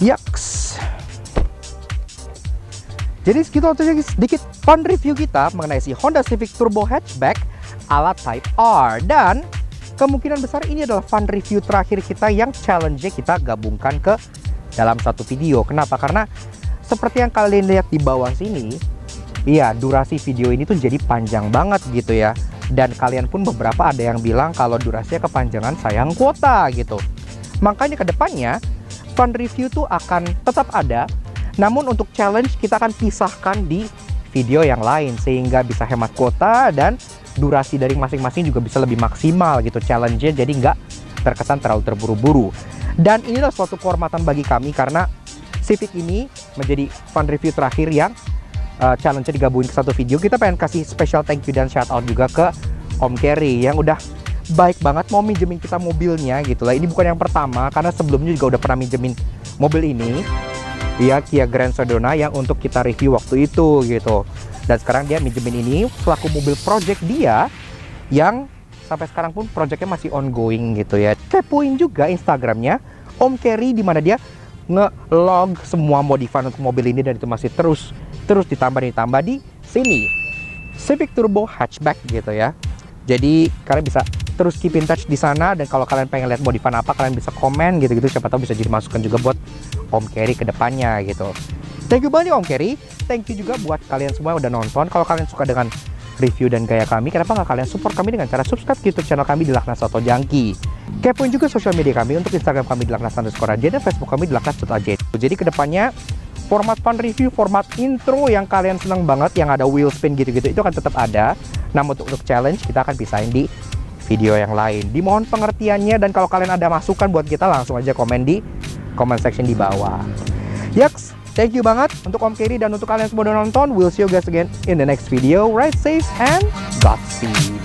Yaks. Jadi segitu aja sedikit fun review kita mengenai si Honda Civic Turbo Hatchback ala Type R. Dan kemungkinan besar ini adalah fun review terakhir kita yang challenge kita gabungkan ke dalam satu video. Kenapa? Karena seperti yang kalian lihat di bawah sini, iya, durasi video ini tuh jadi panjang banget gitu ya. Dan kalian pun beberapa ada yang bilang kalau durasinya kepanjangan sayang kuota gitu. Makanya kedepannya fun review tuh akan tetap ada. Namun untuk challenge kita akan pisahkan di video yang lain sehingga bisa hemat kuota dan durasi dari masing-masing juga bisa lebih maksimal gitu challenge-nya, jadi nggak terkesan terlalu terburu-buru. Dan inilah suatu kehormatan bagi kami karena Civic ini menjadi fun review terakhir yang challenge-nya digabungin ke satu video. Kita pengen kasih special thank you dan shout out juga ke Om Kerry yang udah baik banget mau minjemin kita mobilnya gitu lah. Ini bukan yang pertama karena sebelumnya juga udah pernah minjemin mobil ini. Iya, Kia Grand Sedona yang untuk kita review waktu itu gitu. Dan sekarang dia minjemin ini selaku mobil project dia yang sampai sekarang pun projectnya masih ongoing gitu ya. Kepoin juga Instagramnya Om Kerry di mana dia nge-log semua modifan untuk mobil ini dan itu masih terus ditambah di sini. Civic Turbo Hatchback gitu ya. Jadi kalian bisa terus keep in touch di sana, dan kalau kalian pengen lihat modifan apa kalian bisa komen gitu-gitu, siapa tahu bisa jadi masukan juga buat Om Kerry ke depannya gitu. Thank you banget Om Kerry. Thank you juga buat kalian semua yang udah nonton. Kalau kalian suka dengan review dan gaya kami, kenapa nggak kalian support kami dengan cara subscribe YouTube channel kami di Laknas Auto Junkie. Kepoin juga sosial media kami untuk Instagram kami di Laknas_AJ dan Facebook kami di Laknas.AJ. Jadi kedepannya format fun review, format intro yang kalian seneng banget, yang ada wheel spin gitu-gitu, itu akan tetap ada. Namun untuk challenge kita akan pisahin di video yang lain. Dimohon pengertiannya, dan kalau kalian ada masukan buat kita langsung aja komen di comment section di bawah. Yaks, thank you banget untuk Om Kerry dan untuk kalian semua udah nonton. We'll see you guys again in the next video. Ride safe and Godspeed.